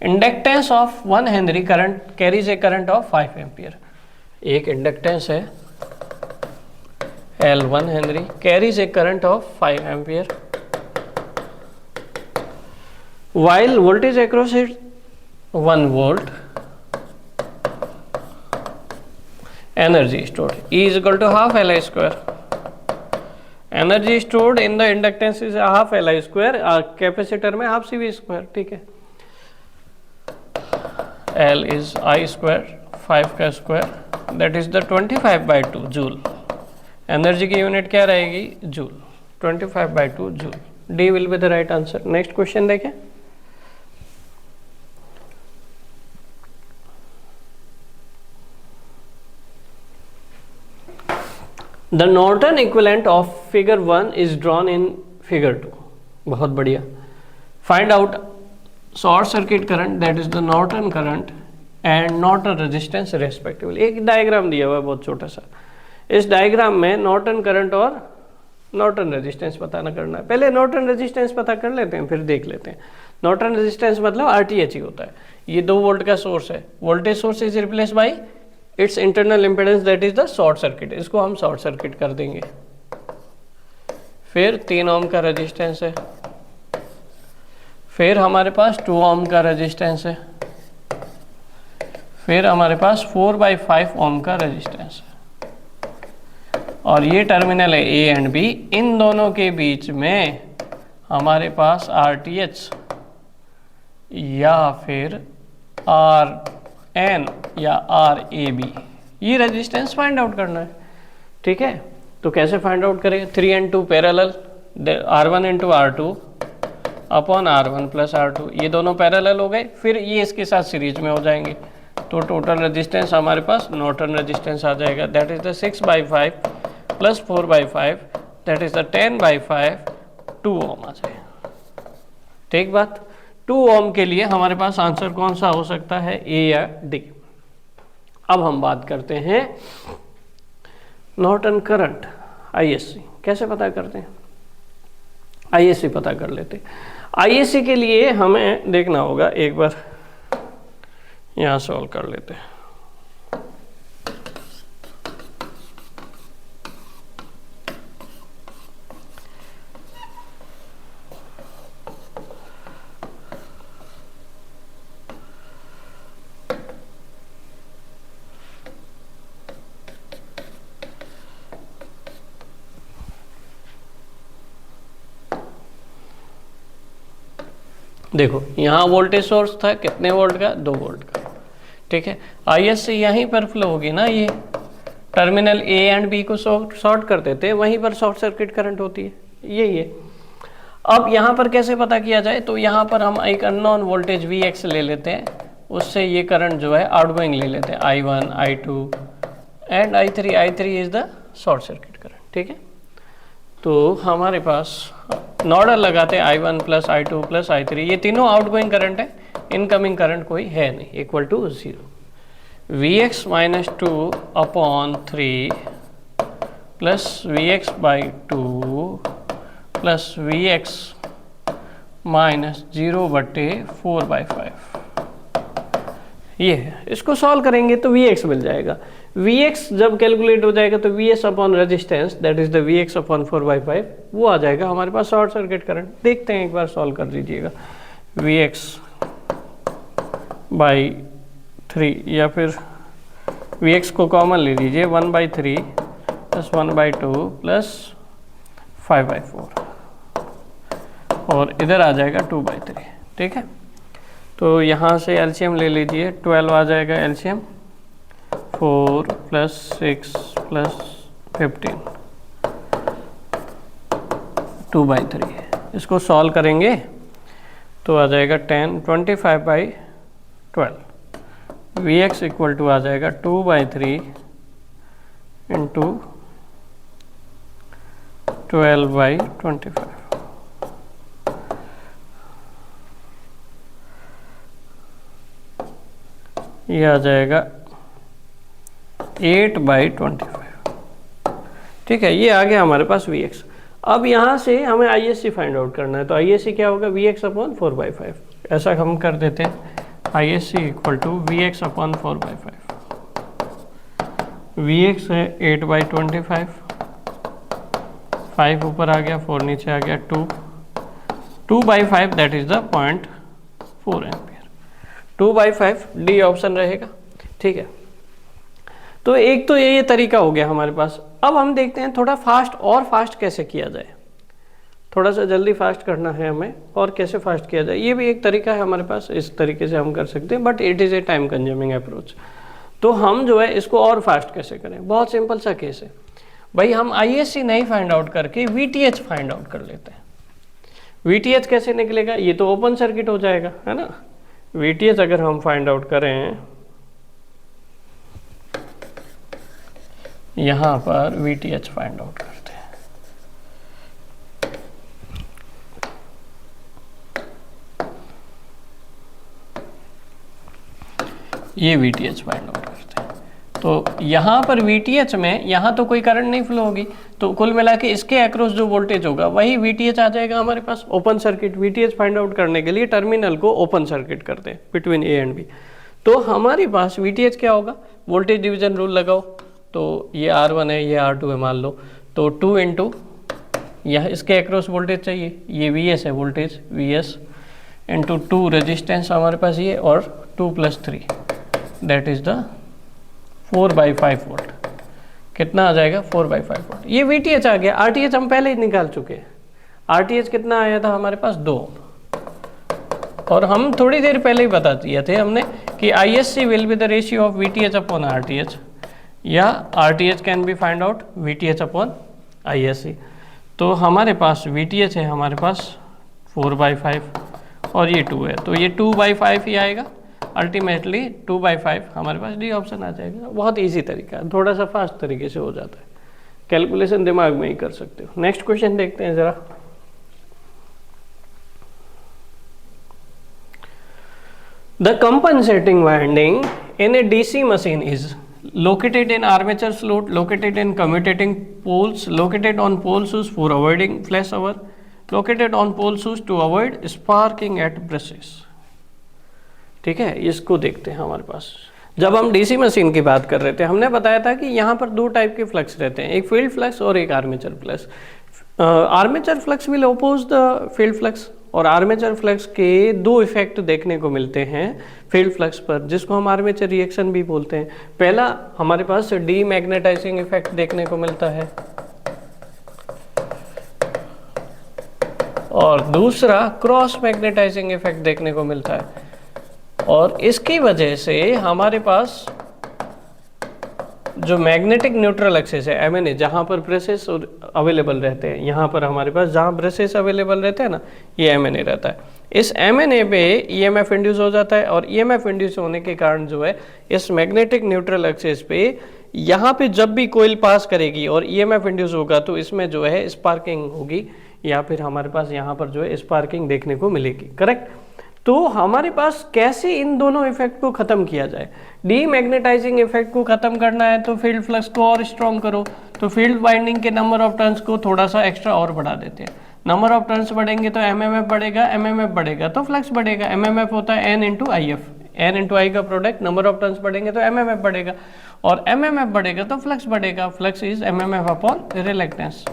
inductance of 1 Henry current carries a current of 5 ampere. एक इंडक्टेंस है L 1 Henry carries a current of 5 ampere. While voltage across it 1 volt, energy stored E is equal to half Li square. Energy stored in the inductance is half L I square, capacitor में half C V square. ठीक है, L is I square 5 का square that is the 25/2 joule. Energy की unit क्या रहेगी? Joule. 25/2 joule. D will be the right answer. Next question देखें। The Norton equivalent of figure 1 is drawn in figure 2. बहुत बढ़िया। Find out short circuit current, that is the Norton current and Norton resistance respectively. एक diagram दिया हुआ है बहुत छोटा सा। इस डायग्राम में नॉर्टन करंट और नॉर्टन रेजिस्टेंस पता ना करना है। पहले नॉर्टन रेजिस्टेंस पता कर लेते हैं, फिर देख लेते हैं। नॉर्टन रेजिस्टेंस मतलब RTH ही होता है। ये 2 वोल्ट का सोर्स है, voltage source is replace by its internal impedance that is the short circuit. इसको हम शॉर्ट सर्किट कर देंगे। फिर 3 ओम का रेजिस्टेंस है, फिर हमारे पास 2 ओम का रेजिस्टेंस है, फिर हमारे पास 4/5 ओम का रेजिस्टेंस है, और ये टर्मिनल है ए एंड बी। इन दोनों के बीच में हमारे पास RTH या फिर RN या RAB, ये रेजिस्टेंस फाइंड आउट करना है। ठीक है, तो कैसे फाइंड आउट करें? 3 and 2 parallel, R1 into R2 upon R1 plus R2, ये दोनों पैरेलल हो गए। फिर ये इसके साथ सीरीज में हो जाएंगे, तो टोटल रेजिस्टेंस हमारे पास नॉर्टन रेजिस्टेंस आ जाएगा that is the 6/5 plus 4/5 that is the 10/5, 2 ओम आ जाएगा। ठीक बात। 2 ओम के लिए हमारे पास आंसर कौन सा हो सकता है, ए या डी। अब हम बात करते हैं नॉर्टन करंट ISC कैसे पता करते हैं। ISC पता कर लेते हैं। ISC के लिए हमें देखना होगा, एक बार यहाँ सॉल्व कर लेते हैं। देखो यहाँ वोल्टेज सोर्स था कितने वोल्ट का, 2 वोल्ट का। ठीक है, ISC यहीं पर फ्लो होगी ना, ये टर्मिनल ए एंड बी को शॉर्ट कर देते हैं, वहीं पर शॉर्ट सर्किट करंट होती है, यही है। अब यहाँ पर कैसे पता किया जाए, तो यहाँ पर हम एक अननोन वोल्टेज Vx ले लेते हैं, उससे ये करंट जो है आउटगोइंग ले लेते हैं I1, I2 and I3। I3 is the short circuit current. ठीक है, तो हमारे पास नोडल लगाते हैं I1 plus I2 plus I3, ये तीनों आउटगोइंग करंट है, इनकमिंग करंट कोई है नहीं, equal to 0। Vx minus 2 upon 3 plus Vx/2 plus Vx minus 0/4/5, ये है। इसको सॉल्व करेंगे तो Vx मिल जाएगा। Vx जब कैलकुलेट हो जाएगा तो Vs upon resistance that is the Vx upon 4/5 वो आ जाएगा हमारे पास शॉर्ट सर्किट करंट। देखते हैं, एक बार सॉल्व कर दीजिएगा। Vx/3 या फिर Vx को कॉमन ले लीजिए, 1/3 प्लस 1/2 प्लस 5/4 और इधर आ जाएगा 2/3। ठीक है, तो यहाँ से एलसीएम ले लीजिए, 12 आ जाएगा एलसीएम, 4 प्लस 6 प्लस 15, 2/3। इसको सॉल्व करेंगे तो आ जाएगा 10, 25/12। Vx इक्वल टू आ जाएगा 2/3 इंटू 12/25, ये आ जाएगा 8/25। ठीक है, ये आ गया हमारे पास Vx। अब यहाँ से हमें ISC फाइंड आउट करना है, तो ISC क्या होगा, Vx/4/5। ऐसा हम कर देते हैं, ISC = Vx/4/5। Vx है 8/25, 5 ऊपर आ गया, 4 नीचे आ गया, 2/5, that is the 0.4 ampere. 2/5 D option रहेगा। ठीक है, तो एक तो ये तरीका हो गया हमारे पास। अब हम देखते हैं थोड़ा फास्ट कैसे किया जाए, थोड़ा सा जल्दी फास्ट करना है हमें, और कैसे फास्ट किया जाए, ये भी एक तरीका है हमारे पास। इस तरीके से हम कर सकते हैं, but it is a time consuming approach. तो हम जो है इसको और फास्ट कैसे करें, बहुत सिंपल सा केस है भाई। हम ISC नहीं फाइंड आउट करके VTH फाइंड आउट कर लेते हैं। VTH कैसे निकलेगा, ये तो ओपन सर्किट हो जाएगा, है ना। VTH अगर हम फाइंड आउट करें, यहाँ पर VTH फाइंड आउट करते हैं, ये VTH फाइंड आउट करते हैं। तो यहाँ पर VTH में यहाँ तो कोई करंट नहीं फ्लो होगी, तो कुल मिला के इसके अक्रॉस जो वोल्टेज होगा वही VTH आ जाएगा हमारे पास। Open circuit VTH find out करने के लिए टर्मिनल को ओपन सर्किट करते हैं बिटवीन A एंड B। तो हमारे पास VTH क्या होगा, वोल्टेज डिवीजन रूल लगाओ, तो ये R1 है, ये R2 है मान लो, तो 2 इंटू यह इसके अक्रॉस वोल्टेज चाहिए, ये VS है वोल्टेज, VS इंटू 2 रेजिस्टेंस हमारे पास ये, और 2 + 3 दैट इज द 4/5 वोल्ट। कितना आ जाएगा, 4/5 वोल्ट। ये VTH आ गया। RTH हम पहले ही निकाल चुके हैं। RTH कितना आया था हमारे पास, 2। और हम थोड़ी देर पहले ही बता दिए थे हमने कि ISC will be the ratio of VTH/RTH, या RTH can be find out VTH/ISC। तो हमारे पास VTH है हमारे पास 4/5 और ये 2 है, तो ये 2/5 ही आएगा। अल्टीमेटली 2/5 हमारे पास डी ऑप्शन आ जाएगा। बहुत इजी तरीका है, थोड़ा सा फास्ट तरीके से हो जाता है, कैलकुलेशन दिमाग में ही कर सकते हो। नेक्स्ट क्वेश्चन देखते हैं जरा। The compensating winding in A DC machine is located in armature slot, located in commutating poles, located on pole shoes for avoiding flashover, located on pole shoes to avoid sparking at brushes। ठीक है, इसको देखते हैं। हमारे पास जब हम DC machine की बात कर रहे थे, हमने बताया था कि यहाँ पर 2 टाइप के फ्लक्स रहते हैं, एक फील्ड फ्लक्स और एक armature flux. Armature flux will oppose the field flux, और आर्मेचर फ्लक्स के 2 इफेक्ट देखने को मिलते हैं फील्ड फ्लक्स पर, जिसको हम आर्मेचर रिएक्शन भी बोलते हैं। पहला हमारे पास डीमैग्नेटाइजिंग इफेक्ट देखने को मिलता है, और दूसरा क्रॉस मैग्नेटाइजिंग इफेक्ट देखने को मिलता है। और इसकी वजह से हमारे पास जो मैग्नेटिक न्यूट्रल एक्सिस है MNA, जहाँ पर ब्रशेस अवेलेबल रहते हैं, यहाँ पर हमारे पास जहाँ ब्रशेस अवेलेबल रहते हैं ना, ये MNA रहता है। इस MNA पे EMF इंड्यूस हो जाता है, और EMF इंड्यूस होने के कारण जो है इस मैग्नेटिक न्यूट्रल एक्सिस पे यहाँ पे जब भी कोइल पास करेगी और EMF इंड्यूस होगा, तो इसमें जो है स्पार्किंग होगी, या फिर हमारे पास यहाँ पर जो है स्पार्किंग देखने को मिलेगी। करेक्ट। तो हमारे पास कैसे इन दोनों इफेक्ट को खत्म किया जाए, डीमैग्नेटाइजिंग इफेक्ट को खत्म करना है तो फील्ड फ्लक्स को और स्ट्रॉन्ग करो, तो फील्ड वाइंडिंग के नंबर ऑफ टर्न्स को थोड़ा सा एक्स्ट्रा और बढ़ा देते हैं। नंबर ऑफ टर्न्स बढ़ेंगे तो MMF बढ़ेगा, MMF बढ़ेगा तो फ्लक्स बढ़ेगा। MMF होता है N × IF, N × I का प्रोडक्ट, नंबर ऑफ टर्न्स बढ़ेंगे तो MMF बढ़ेगा, और MMF बढ़ेगा तो फ्लक्स बढ़ेगा। फ्लक्स इज MMF/रिलक्टेंस।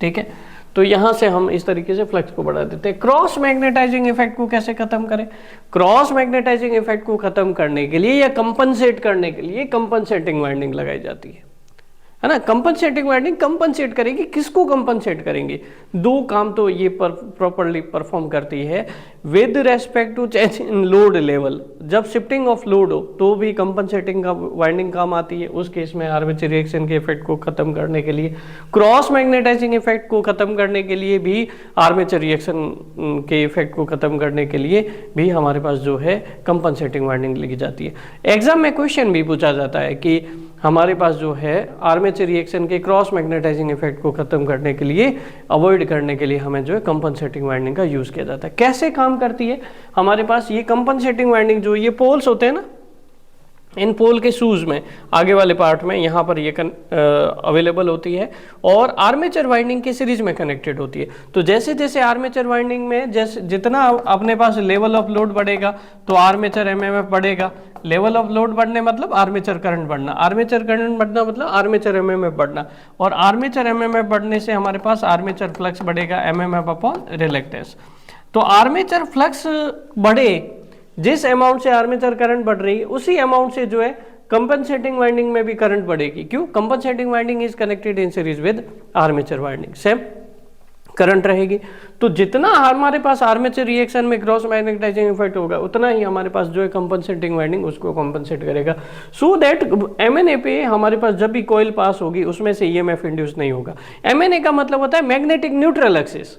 ठीक है, तो यहाँ से हम इस तरीके से फ्लक्स को बढ़ा देते हैं। क्रॉस मैग्नेटाइजिंग इफेक्ट को कैसे खत्म करें, क्रॉस मैग्नेटाइजिंग इफेक्ट को खत्म करने के लिए या कंपनसेट करने के लिए कंपनसेटिंग वाइंडिंग लगाई जाती है ना। कंपनसेटिंग वाइंडिंग कंपनसेट करेगी, किसको कंपनसेट करेंगी, 2 काम तो ये प्रॉपरली परफॉर्म करती है with respect to change in load level. जब शिफ्टिंग ऑफ लोड हो तो भी कंपनसेटिंग का वाइंडिंग काम आती है, उस केस में आर्मेचर रिएक्शन के इफेक्ट को खत्म करने के लिए, क्रॉस मैग्नेटाइजिंग इफेक्ट को खत्म करने के लिए भी, आर्मेचर रिएक्शन के इफेक्ट को खत्म करने के लिए भी हमारे पास जो है कंपनसेटिंग वाइंडिंग लिखी जाती है। एग्जाम में क्वेश्चन भी पूछा जाता है कि हमारे पास जो है आर्मेचर रिएक्शन के क्रॉस मैग्नेटाइजिंग इफेक्ट को खत्म करने के लिए, अवॉइड करने के लिए हमें जो है कंपनसेटिंग वाइंडिंग का यूज किया जाता है। कैसे काम करती है हमारे पास ये कंपनसेटिंग वाइंडिंग, जो ये पोल्स होते हैं ना, इन पोल के शूज में आगे वाले पार्ट में यहाँ पर ये अवेलेबल होती है और आर्मेचर वाइंडिंग के सीरीज में कनेक्टेड होती है। तो जैसे जैसे आर्मेचर वाइंडिंग में जैसे जितना अपने पास लेवल ऑफ लोड बढ़ेगा तो आर्मेचर एमएमएफ बढ़ेगा। लेवल ऑफ लोड बढ़ने मतलब आर्मेचर करंट बढ़ना, आर्मेचर करंट बढ़ना मतलब आर्मेचर एमएमएफ बढ़ना, और आर्मेचर एमएमएफ बढ़ने से हमारे पास आर्मेचर फ्लक्स बढ़ेगा, एमएमएफ अपॉन रिलक्टेंस। तो आर्मेचर फ्लक्स बढ़े, जिस अमाउंट से आर्मेचर करंट बढ़ रही है उसी अमाउंट से जो है कंपनसेटिंग वाइंडिंग में भी करंट बढ़ेगी। क्यों? Compensating winding is connected in series with armature winding, same current रहेगी। तो जितना हमारे पास आर्मेचर रिएक्शन में क्रॉस मैग्नेटाइजिंग इफेक्ट होगा उतना ही हमारे पास जो है कंपनसेटिंग वाइंडिंग उसको कंपनसेट करेगा, सो दैट एमएनए पे हमारे पास जब भी कॉइल पास होगी उसमें से ईएमएफ इंड्यूस नहीं होगा। एमएनए का मतलब होता है मैग्नेटिक न्यूट्रल एक्सिस,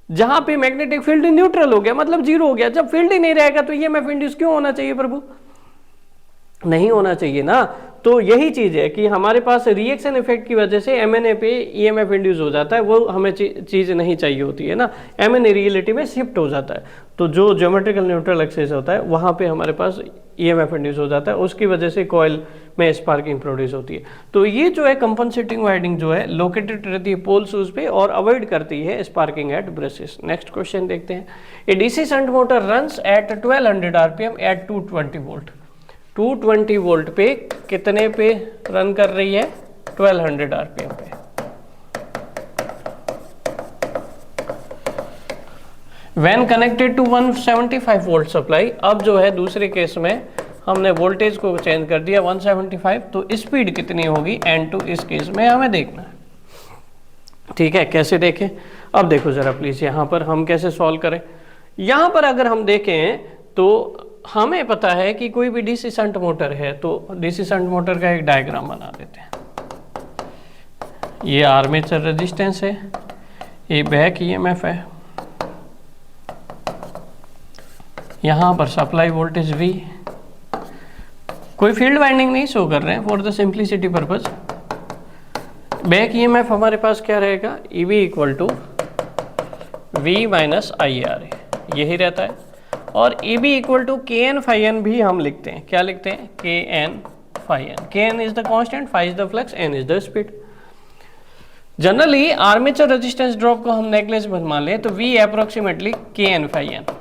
जहां पे मैग्नेटिक फील्ड न्यूट्रल हो गया मतलब जीरो हो गया। जब फील्ड ही नहीं रहेगा तो ईएमएफ इंड्यूस क्यों होना चाहिए प्रभु? नहीं होना चाहिए ना। तो यही चीज है कि हमारे पास रिएक्शन इफेक्ट की वजह से एमएनए पे ईएमएफ इंड्यूस हो जाता है, वो हमें चीज नहीं चाहिए होती है ना। एमएनए रियलिटी में शिफ्ट हो जाता है, तो जो ज्योमेट्रिकल न्यूट्रल एक्सिस होता है वहां पे हमारे पास ईएमएफ इंड्यूस हो जाता है, उसकी वजह से कॉइल में स्पार्किंग प्रोड्यूस होती है। तो ये जो है कंपनसेटिंग वाइंडिंग जो है लोकेटेड रहती है पोल शूज पे और अवॉइड करती है sparking at brushes. Next question देखते हैं। A DC shunt motor runs at 1200 RPM at 220 volt. 220 volt पे कितने पे रन कर रही है? 1200 आरपीएम पे। When connected to 175 volt supply, अब जो है दूसरे केस में हमने वोल्टेज को चेंज कर दिया 175, तो स्पीड कितनी होगी N2 इस केस में हमें देखना है। ठीक है, कैसे देखें? अब देखो जरा प्लीज, यहाँ पर हम कैसे सॉल्व करें। यहाँ पर अगर हम देखें तो हमें पता है कि कोई भी डीसी शंट मोटर है, तो डीसी शंट मोटर का एक डायग्राम बना देते हैं। ये आर्मेचर रेजिस्टेंस है, ये बैक ईएमएफ है, यहाँ पर सप्लाई वोल्टेज V, कोई फील्ड वाइंडिंग नहीं शो कर रहे हैं for the simplicity purpose. Back EMF हमारे पास क्या रहेगा? EB equal to V minus IR, यही रहता है। और EB equal to KN phi N भी हम लिखते हैं। क्या लिखते हैं? KN phi N। KN is the constant, phi is the flux, N is the speed. Generally armature resistance drop को हम नेग्लिजिबल मान लें तो V approximately KN phi N।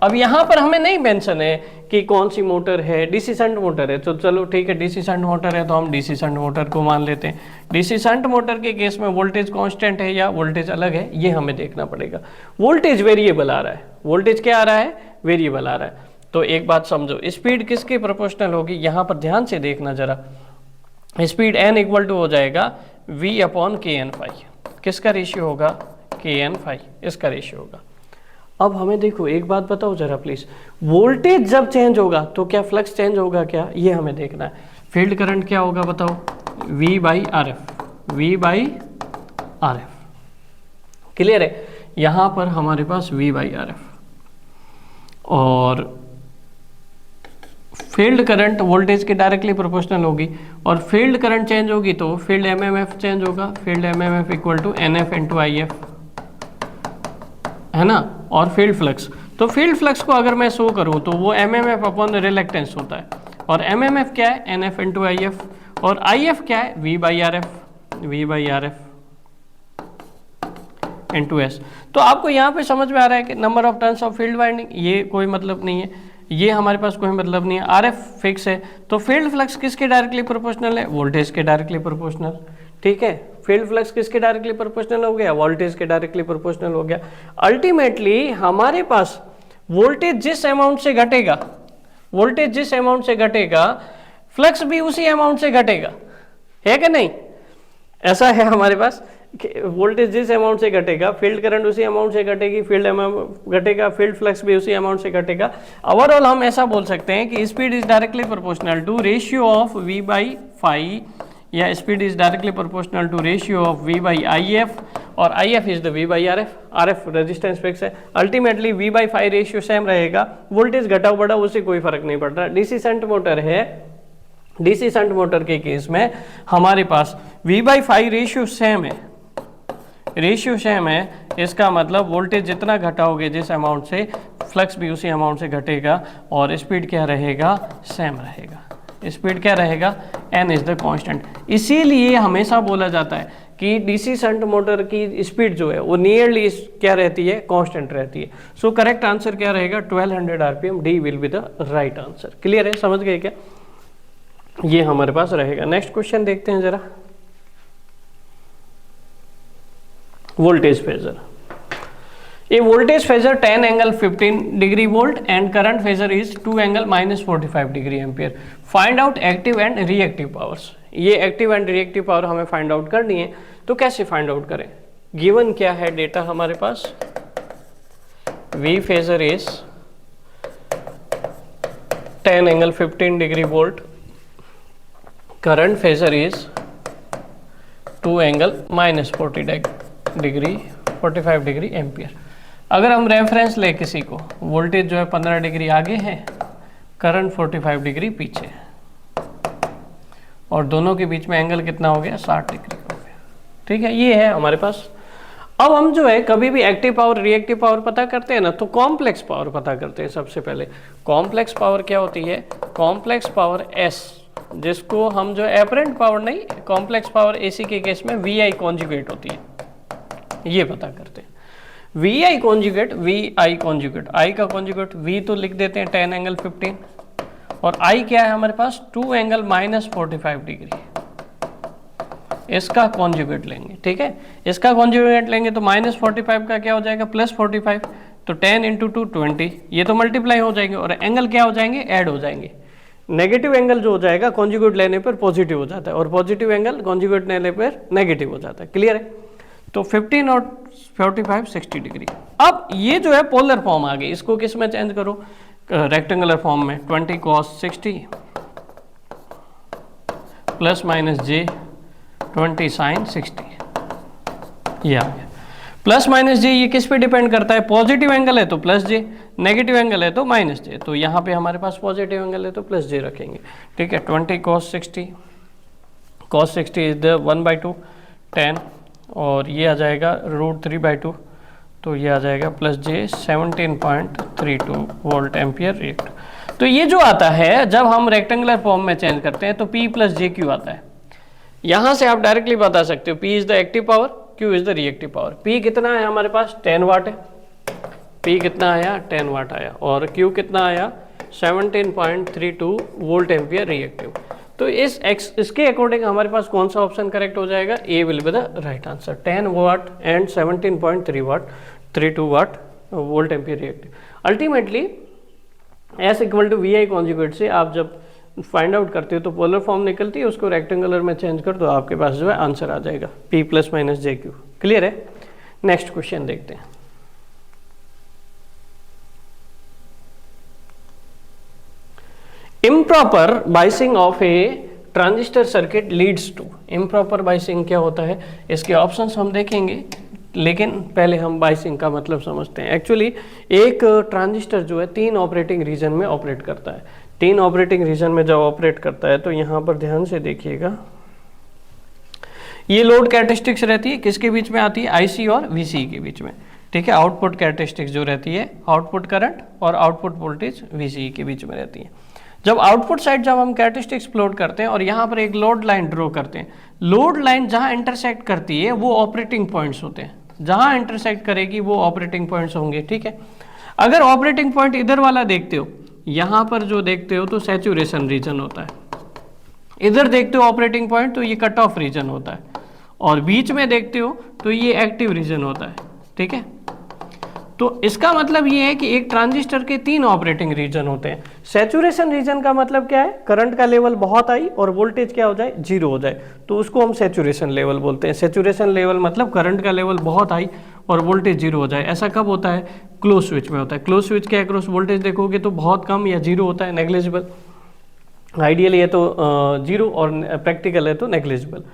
अब यहाँ पर हमें नहीं मेंशन है कि कौन सी मोटर है, डीसी शंट मोटर है, तो चलो ठीक है डीसी शंट मोटर है तो हम डीसी शंट मोटर को मान लेते हैं। डीसी शंट मोटर के केस में वोल्टेज कांस्टेंट है या वोल्टेज अलग है, ये हमें देखना पड़ेगा। वोल्टेज वेरिएबल आ रहा है, वोल्टेज क्या आ रहा है? वेरिएबल आ रहा है। तो एक बात समझो, स्पीड किसके प्रोपोर्शनल होगी? यहाँ पर ध्यान से देखना जरा, स्पीड N इक्वल टू हो जाएगा V अपॉन KN फाई। किसका रेशियो होगा? KN फाई, इसका रेशियो होगा। अब हमें देखो एक बात बताओ जरा प्लीज, वोल्टेज जब चेंज होगा तो क्या फ्लक्स चेंज होगा क्या? ये हमें देखना है। फील्ड करंट क्या होगा बताओ? V by RF, V by RF। Clear है? यहां पर हमारे पास V बाई RF और फील्ड करंट वोल्टेज के डायरेक्टली प्रोपोर्शनल होगी, और फील्ड करंट चेंज होगी तो फील्ड एमएमएफ चेंज होगा। Field MMF equal to NF into IF, है ना। और फील्ड फ्लक्स, तो फील्ड फ्लक्स को अगर मैं शो करूं तो वो एमएमएफ अपॉन रिलक्टेंस होता है, और एमएमएफ क्या है? NF इंटू IF, और IF क्या है? V by RF into S। तो आपको यहाँ पे समझ में आ रहा है कि number of turns of field winding, ये कोई मतलब नहीं है, ये हमारे पास कोई मतलब नहीं है। RF फिक्स है, तो फील्ड फ्लक्स किसके डायरेक्टली प्रोपोर्शनल है? वोल्टेज के डायरेक्टली प्रोपोर्शनल। ठीक है, फील्ड फ्लक्स किसके डायरेक्टली प्रोपोर्शनल हो गया? वोल्टेज के डायरेक्टली प्रोपोर्शनल हो गया। अल्टीमेटली हमारे पास वोल्टेज जिस अमाउंट से घटेगा, वोल्टेज जिस अमाउंट से घटेगा, फ्लक्स भी उसी अमाउंट से घटेगा, है कि नहीं? ऐसा है हमारे पास, वोल्टेज जिस अमाउंट से घटेगा, फील्ड करंट उसी अमाउंट से घटेगी, फील्ड घटेगा, फील्ड फ्लक्स भी उसी अमाउंट से घटेगा। ओवरऑल हम ऐसा बोल सकते हैं कि speed is directly proportional to ratio of V by phi, या speed is directly proportional to ratio of V by IF, और IF is the V by RF। RF resistance fix है। Ultimately V by phi ratio same रहेगा, voltage घटाओ बढ़ाओ उससे कोई फर्क नहीं पड़ रहा। डीसी शंट मोटर है डीसी शंट मोटर के केस में हमारे पास V/φ रेशियो सेम है। इसका मतलब वोल्टेज जितना घटाओगे जिस अमाउंट से, फ्लक्स भी उसी अमाउंट से घटेगा और स्पीड क्या रहेगा, सेम रहेगा। स्पीड क्या रहेगा, n इज द कांस्टेंट। इसीलिए हमेशा बोला जाता है कि डीसी शंट मोटर की स्पीड जो है वो नियरली क्या रहती है, कांस्टेंट रहती है। सो करेक्ट आंसर क्या रहेगा, 1200 RPM. D will be the right answer. Clear है, समझ गए क्या, ये हमारे पास रहेगा। नेक्स्ट क्वेश्चन देखते हैं जरा। Voltage phasor. A voltage phasor 10 angle 15 degree volt and current phasor is 2 angle minus 45 degree ampere. Find out active and reactive powers. ये active and reactive power हमें find out करनी है, तो कैसे find out करें। Given क्या है data हमारे पास, V phasor is 10 angle 15 degree volt, current phasor is 2 angle minus 45 degree ampere. अगर हम रेफरेंस ले किसी को, वोल्टेज जो है 15 डिग्री आगे है, करंट 45 डिग्री पीछे, और दोनों के बीच में एंगल कितना हो गया, 60 डिग्री हो गया। ठीक है, ये है हमारे पास। अब हम जो है कभी भी एक्टिव पावर रिएक्टिव पावर पता करते हैं ना, तो कॉम्प्लेक्स पावर पता करते हैं सबसे पहले। कॉम्प्लेक्स पावर क्या होती है, कॉम्प्लेक्स पावर S, जिसको हम जो एपरेंट पावर नहीं, कॉम्प्लेक्स पावर AC के केस में VI कॉन्जुगेट होती है, ये पता करते हैं। VI कॉन्जुगेट, I का कॉन्जुगेट, V तो लिख देते हैं 10 एंगल 15, और I क्या है हमारे पास, 2 एंगल माइनस 45 डिग्री। इसका कॉन्जुगेट लेंगे, ठीक है, इसका कॉन्जुगेट लेंगे तो माइनस 45 का क्या हो जाएगा, प्लस 45, तो 10 इंटू 2 20, ये तो मल्टीप्लाई हो जाएंगे, और एंगल क्या हो जाएंगे, ऐड हो जाएंगे। नेगेटिव एंगल जो हो जाएगा कॉन्जुगेट लेने पर पॉजिटिव हो जाता है, और पॉजिटिव एंगल कॉन्जुगेट लेने पर नेगेटिव हो जाता है। क्लियर है, तो 15 और 45 60 डिग्री। अब ये जो है पोलर फॉर्म आ गई, इसको किस में चेंज करो, रेक्टेंगुलर फॉर्म में। 20 cos 60 plus minus J 20 sin 60, ये आ गया। प्लस माइनस J ये किस पे डिपेंड करता है, पॉजिटिव एंगल है तो प्लस J, नेगेटिव एंगल है तो माइनस J, तो यहाँ पे हमारे पास पॉजिटिव एंगल है तो प्लस J रखेंगे। ठीक है, 20 cos 60 इज द 1/2 10, और ये आ जाएगा √3/2, तो ये आ जाएगा plus J 17.32 volt ampere react. तो ये जो आता है जब हम रेक्टेंगुलर फॉर्म में चेंज करते हैं तो P प्लस JQ आता है। यहाँ से आप डायरेक्टली बता सकते हो P is the active power, Q is the reactive power. P कितना है हमारे पास, 10 वाट है, P कितना आया, 10 वाट आया, और Q कितना आया, 17.32 वोल्ट एम्पियर रिएक्टिव। तो इसके अकॉर्डिंग हमारे पास कौन सा ऑप्शन करेक्ट हो जाएगा, A will be the right answer. 10 watt and 17.32 watt volt ampere reactive. Ultimately S equal to VI conjugate से आप जब फाइंड आउट करते हो तो पोलर फॉर्म निकलती है, उसको रेक्टेंगुलर में चेंज कर दो, आपके पास जो है आंसर आ जाएगा P plus minus JQ। Clear है, नेक्स्ट क्वेश्चन देखते हैं। Improper biasing of a transistor circuit leads to. Improper biasing क्या होता है, इसके ऑप्शंस हम देखेंगे, लेकिन पहले हम बाइसिंग का मतलब समझते हैं। एक्चुअली एक ट्रांजिस्टर जो है 3 ऑपरेटिंग रीजन में ऑपरेट करता है। 3 ऑपरेटिंग रीजन में जब ऑपरेट करता है तो यहाँ पर ध्यान से देखिएगा, ये लोड कैरेक्टरिस्टिक्स रहती है, किसके बीच में आती है, IC और VCE के बीच में। ठीक है, आउटपुट कैरेक्टरिस्टिक्स जो रहती है, आउटपुट करंट और आउटपुट वोल्टेज VCE के बीच में रहती है। जब आउटपुट साइड जब हम कैरेक्टरिस्टिक्स प्लॉट करते हैं और यहाँ पर एक लोड लाइन ड्रॉ करते हैं, लोड लाइन जहाँ इंटरसेक्ट करती है वो ऑपरेटिंग पॉइंट्स होते हैं, जहाँ इंटरसेक्ट करेगी वो ऑपरेटिंग पॉइंट्स होंगे। ठीक है, अगर ऑपरेटिंग पॉइंट इधर वाला देखते हो, यहाँ पर जो देखते हो तो सैचुरेशन रीजन होता है, इधर देखते हो ऑपरेटिंग पॉइंट तो ये कट ऑफ रीजन होता है, और बीच में देखते हो तो ये एक्टिव रीजन होता है। ठीक है, तो इसका मतलब ये है कि एक ट्रांजिस्टर के 3 ऑपरेटिंग रीजन होते हैं। सैचुरेशन रीजन का मतलब क्या है, करंट का लेवल बहुत हाई और वोल्टेज क्या हो जाए, 0 हो जाए, तो उसको हम सैचुरेशन लेवल बोलते हैं। सैचुरेशन लेवल मतलब करंट का लेवल बहुत हाई और वोल्टेज 0 हो जाए। ऐसा कब होता है, क्लोज स्विच में होता है। क्लोज स्विच के अक्रॉस वोल्टेज देखोगे तो बहुत कम या 0 होता है, नेग्लिजिबल। आइडियली है तो 0 और प्रैक्टिकल है तो नेग्लिजिबल।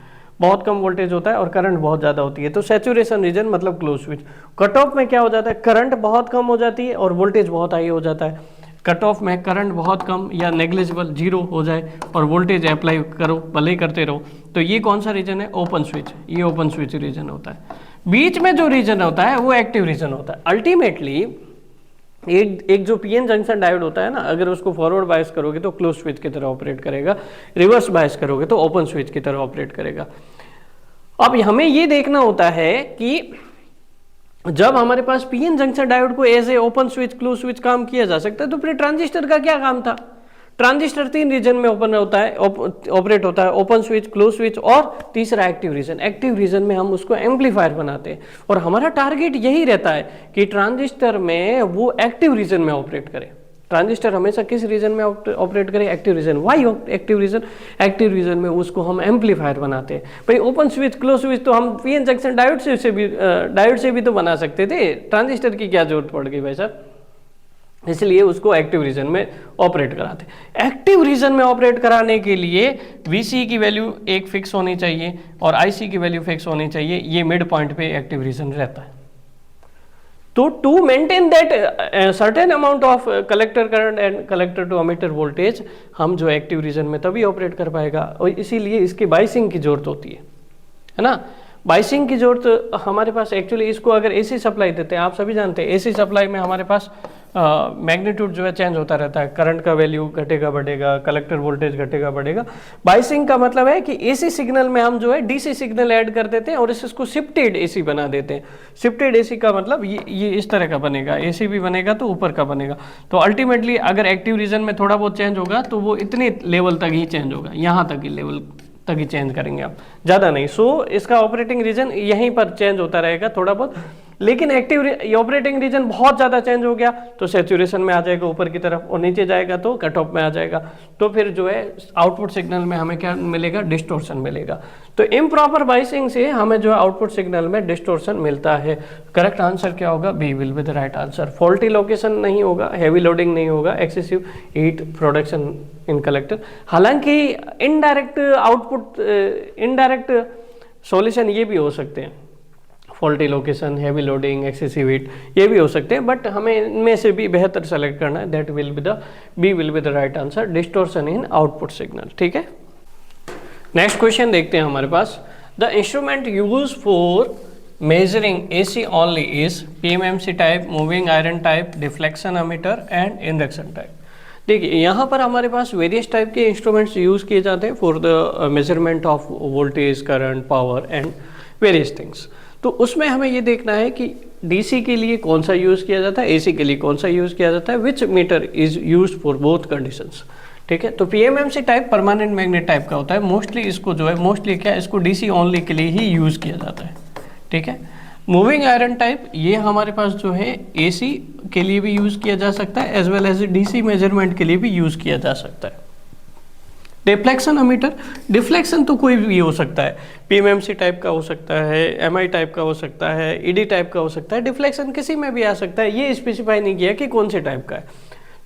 बहुत कम वोल्टेज होता है और करंट बहुत ज़्यादा होती है, तो सैचुरेशन रीजन मतलब क्लोज स्विच। कट ऑफ में क्या हो जाता है, करंट बहुत कम हो जाती है और वोल्टेज बहुत हाई हो जाता है। कट ऑफ में करंट बहुत कम या नेग्लिजिबल जीरो हो जाए और वोल्टेज अप्लाई करो, भले ही करते रहो, तो ये कौन सा रीजन है? Open switch. ये ओपन स्विच रीजन होता है। बीच में जो रीजन होता है वो एक्टिव रीजन होता है। अल्टीमेटली एक जो पीएन जंक्शन डायोड होता है ना, अगर उसको फॉरवर्ड बायस करोगे तो क्लोज स्विच की तरह ऑपरेट करेगा, रिवर्स बायस करोगे तो ओपन स्विच की तरह ऑपरेट करेगा। अब हमें ये देखना होता है कि जब हमारे पास पीएन जंक्शन डायोड को as a open switch close switch काम किया जा सकता है, तो फिर ट्रांजिस्टर का क्या काम था? ट्रांजिस्टर 3 रीजन में ओपन होता है, ऑपरेट होता है, ओपन स्विच, क्लोज स्विच और तीसरा एक्टिव रीजन। एक्टिव रीजन में हम उसको एम्पलीफायर बनाते हैं और हमारा टारगेट यही रहता है कि ट्रांजिस्टर में वो एक्टिव रीजन में ऑपरेट करे। ट्रांजिस्टर हमेशा किस रीजन में ऑपरेट करे? Active region. Why active region? Active region में उसको हम एम्पलीफायर बनाते हैं। भाई ओपन स्विच क्लोज स्विच तो हम पीएन जंक्शन डायोड से भी तो बना सकते थे, ट्रांजिस्टर की क्या जरूरत पड़ गई भाई साहब? इसलिए उसको एक्टिव रीजन में ऑपरेट कराते हैं। एक्टिव रीजन में ऑपरेट कराने के लिए VC की वैल्यू एक फिक्स होनी चाहिए और IC की वैल्यू फिक्स होनी चाहिए। ये मिड पॉइंट पे एक्टिव रीजन रहता है। तो to maintain that certain amount of collector current and collector to emitter voltage, हम जो एक्टिव रीजन में तभी ऑपरेट कर पाएगा, और इसीलिए इसकी बाइसिंग की जरूरत होती है ना। बाइसिंग की जरूरत हमारे पास एक्चुअली, इसको अगर AC सप्लाई देते हैं, आप सभी जानते हैं AC सप्लाई में हमारे पास मैग्नीट्यूड जो है चेंज होता रहता है, करंट का वैल्यू घटेगा बढ़ेगा, कलेक्टर वोल्टेज घटेगा बढ़ेगा। बाइसिंग का मतलब है कि AC सिग्नल में हम जो है DC सिग्नल ऐड कर देते हैं और इसको शिफ्टेड AC बना देते हैं। शिफ्टेड AC का मतलब ये इस तरह का बनेगा, AC भी बनेगा तो ऊपर का बनेगा। तो अल्टीमेटली अगर एक्टिव रीजन में थोड़ा बहुत चेंज होगा तो वो इतने लेवल तक ही चेंज होगा, यहाँ तक ही लेवल तक ही चेंज करेंगे आप, ज़्यादा नहीं। सो इसका ऑपरेटिंग रीजन यहीं पर चेंज होता रहेगा थोड़ा बहुत। लेकिन एक्टिव ऑपरेटिंग रीजन बहुत ज़्यादा चेंज हो गया तो सैचुरेशन में आ जाएगा ऊपर की तरफ, और नीचे जाएगा तो कट ऑफ में आ जाएगा। तो फिर जो है आउटपुट सिग्नल में हमें क्या मिलेगा? डिस्टोर्शन मिलेगा। तो इम्प्रॉपर बाइसिंग से हमें जो है आउटपुट सिग्नल में डिस्टोर्शन मिलता है। करेक्ट आंसर क्या होगा? B will be the right answer. Faulty location नहीं होगा, हैवी लोडिंग नहीं होगा, excessive heat production in collector. हालांकि इनडायरेक्ट आउटपुट, इनडायरेक्ट सॉल्यूशन ये भी हो सकते हैं, faulty location, heavy loading, excessive heat, ये भी हो सकते हैं, बट हमें इनमें से भी बेहतर सेलेक्ट करना है। That will be the B will be the right answer, distortion in output signal. ठीक है, नेक्स्ट क्वेश्चन देखते हैं हमारे पास। The instrument use for measuring AC only is PMMC type, moving iron type, deflection ammeter and induction type. देखिए यहाँ पर हमारे पास वेरियस टाइप के इंस्ट्रूमेंट्स यूज किए जाते हैं for the measurement of voltage, current, power and various things. तो उसमें हमें ये देखना है कि DC के लिए कौन सा यूज़ किया जाता है, AC के लिए कौन सा यूज़ किया जाता है, which meter is use for both conditions. ठीक है, तो PMMC type permanent magnet type का होता है। मोस्टली इसको जो है, मोस्टली क्या, इसको DC ओनली के लिए ही यूज़ किया जाता है। ठीक है, मूविंग आयरन टाइप ये हमारे पास जो है AC के लिए भी यूज़ किया जा सकता है, as well as DC measurement के लिए भी यूज़ किया जा सकता है। डिफ्लेक्शन एमीटर, डिफ्लेक्शन तो कोई भी हो सकता है, PMMC टाइप का हो सकता है, MI टाइप का हो सकता है, ED टाइप का हो सकता है, डिफ्लेक्शन किसी में भी आ सकता है। ये स्पेसिफाई नहीं किया कि कौन से टाइप का है,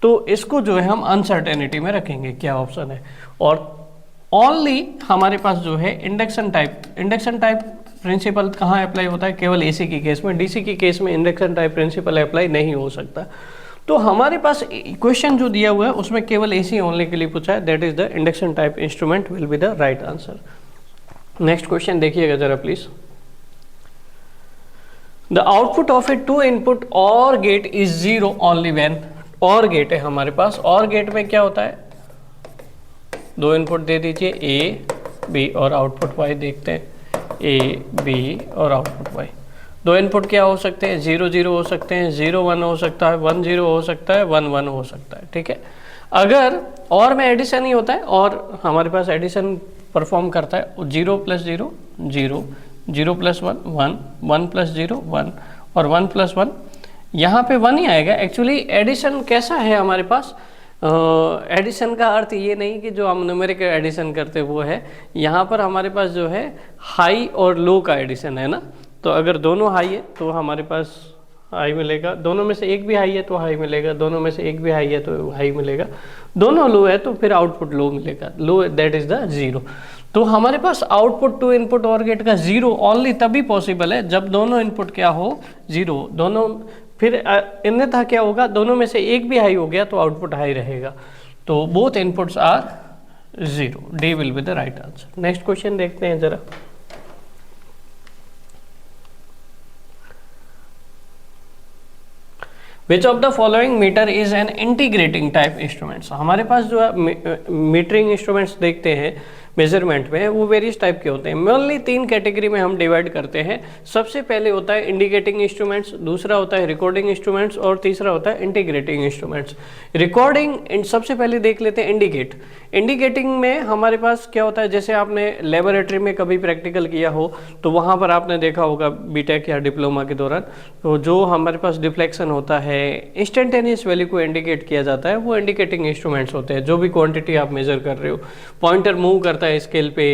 तो इसको जो है हम अनसर्टेनिटी में रखेंगे क्या ऑप्शन है। और ओनली हमारे पास जो है induction type, induction type principle कहाँ अप्लाई होता है? केवल AC की केस में, DC की केस में इंडक्शन टाइप प्रिंसिपल अप्लाई नहीं हो सकता। तो हमारे पास क्वेश्चन जो दिया हुआ है उसमें केवल AC ओनली के लिए पूछा है, that is the induction type instrument will be the right answer. Next question देखिएगा जरा please. The output of a two input OR gate is zero only when, OR gate है हमारे पास, और गेट में क्या होता है? दो इनपुट दे दीजिए A B और आउटपुट Y देखते हैं, A B और आउटपुट Y। दो इनपुट क्या हो सकते हैं? 0 0 हो सकते हैं, 0 1 हो सकता है, 1 0 हो सकता है, 1 1 हो सकता है। ठीक है, अगर और में एडिशन ही होता है, और हमारे पास एडिशन परफॉर्म करता है 0 + 0 0, 0 + 1 1, 1 + 0 1 और 1 + 1, यहाँ पे 1 ही आएगा। एक्चुअली एडिशन कैसा है हमारे पास? एडिशन का अर्थ ये नहीं कि जो हम न्यूमेरिकल एडिशन करते वो है, यहाँ पर हमारे पास जो है हाई और लो का एडिशन है ना। तो अगर दोनों हाई है तो हमारे पास हाई मिलेगा, दोनों में से एक भी हाई है तो हाई मिलेगा, दोनों में से एक भी हाई है तो हाई मिलेगा, दोनों लो है तो फिर आउटपुट लो मिलेगा, लो दैट इज द 0। तो हमारे पास output to input OR gate का 0 ओनली तभी पॉसिबल है जब दोनों इनपुट क्या हो? 0, दोनों फिर अन्यथा क्या होगा, दोनों में से एक भी हाई हो गया तो आउटपुट हाई रहेगा। तो both inputs are 0, D will be the right answer. Next question देखते हैं जरा। Which of the following meter is an integrating type instruments. हमारे पास जो है मीटरिंग इंस्ट्रूमेंट्स देखते हैं मेजरमेंट में, वो वेरियस टाइप के होते हैं। मेनली 3 कैटेगरी में हम डिवाइड करते हैं। सबसे पहले होता है इंडिकेटिंग इंस्ट्रूमेंट्स, दूसरा होता है रिकॉर्डिंग इंस्ट्रूमेंट्स और तीसरा होता है इंटीग्रेटिंग इंस्ट्रूमेंट्स। रिकॉर्डिंग सबसे पहले देख लेते हैं इंडिकेट। इंडिकेटिंग में हमारे पास क्या होता है, जैसे आपने लेबोरेटरी में कभी प्रैक्टिकल किया हो तो वहाँ पर आपने देखा होगा बीटेक या डिप्लोमा के दौरान, तो जो हमारे पास डिफ्लेक्शन होता है, इंस्टेंटेनियस वैल्यू को इंडिकेट किया जाता है, वो इंडिकेटिंग इंस्ट्रूमेंट्स होते हैं। जो भी क्वांटिटी आप मेजर कर रहे हो, पॉइंटर मूव करता है स्केल पे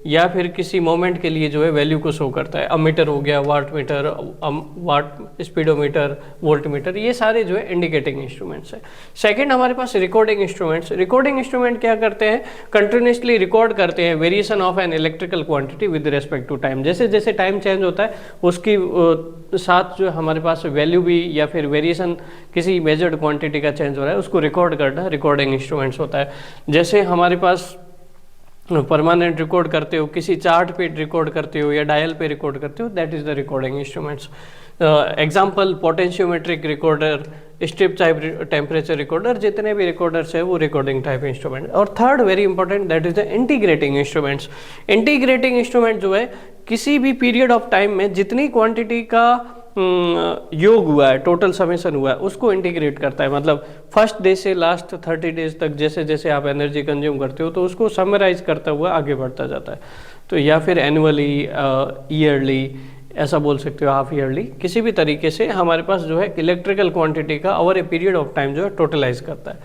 या फिर किसी मोमेंट के लिए जो है वैल्यू को शो करता है। अमीटर हो गया, wattmeter, watt speedometer, voltmeter, ये सारे जो है इंडिकेटिंग इंस्ट्रूमेंट्स है। सेकंड हमारे पास रिकॉर्डिंग इंस्ट्रूमेंट्स। रिकॉर्डिंग इंस्ट्रूमेंट क्या करते हैं, कंटिन्यूसली रिकॉर्ड करते हैं variation of an electrical quantity with respect to time. जैसे जैसे टाइम चेंज होता है उसकी साथ जो हमारे पास वैल्यू भी या फिर वेरिएशन किसी मेजर्ड क्वांटिटी का चेंज हो रहा है उसको रिकॉर्ड करना रिकॉर्डिंग इंस्ट्रूमेंट्स होता है। जैसे हमारे पास परमानेंट रिकॉर्ड करते हो, किसी चार्ट पे रिकॉर्ड करते हो या डायल पे रिकॉर्ड करते हो, that is the recording instruments. Example potentiometric recorder, strip type temperature recorder, जितने भी रिकॉर्डर्स है वो रिकॉर्डिंग टाइप इंस्ट्रूमेंट। और third very important, that is the integrating instruments. Integrating instrument जो है किसी भी पीरियड ऑफ टाइम में जितनी क्वांटिटी का योग हुआ है, टोटल समेशन हुआ है, उसको इंटीग्रेट करता है। मतलब फर्स्ट डे से लास्ट 30 डेज तक जैसे जैसे आप एनर्जी कंज्यूम करते हो तो उसको समराइज करता हुआ आगे बढ़ता जाता है। तो या फिर एनुअली, ईयरली, ऐसा बोल सकते हो, हाफ ईयरली, किसी भी तरीके से हमारे पास जो है इलेक्ट्रिकल क्वांटिटी का over a period of time जो है टोटलाइज करता है।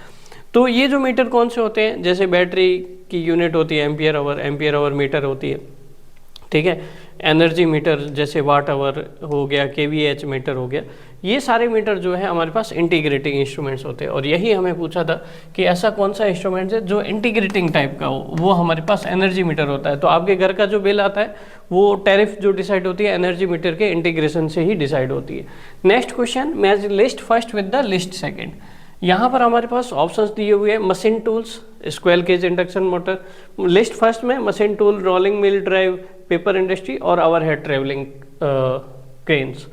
तो ये जो मीटर कौन से होते हैं, जैसे बैटरी की यूनिट होती है एम्पियर आवर मीटर होती है, ठीक है। एनर्जी मीटर जैसे वाट आवर हो गया, केवीएच मीटर हो गया, ये सारे मीटर जो है हमारे पास इंटीग्रेटिंग इंस्ट्रूमेंट्स होते हैं। और यही हमें पूछा था कि ऐसा कौन सा इंस्ट्रूमेंट है जो इंटीग्रेटिंग टाइप का हो, वो हमारे पास एनर्जी मीटर होता है। तो आपके घर का जो बिल आता है वो टैरिफ जो डिसाइड होती है एनर्जी मीटर के इंटीग्रेशन से ही डिसाइड होती है। Next question, match list first with the list second. यहाँ पर हमारे पास ऑप्शंस दिए हुए हैं, machine tools, square cage induction motor. List first में machine tool, rolling mill drive, paper industry और over head travelling cranes.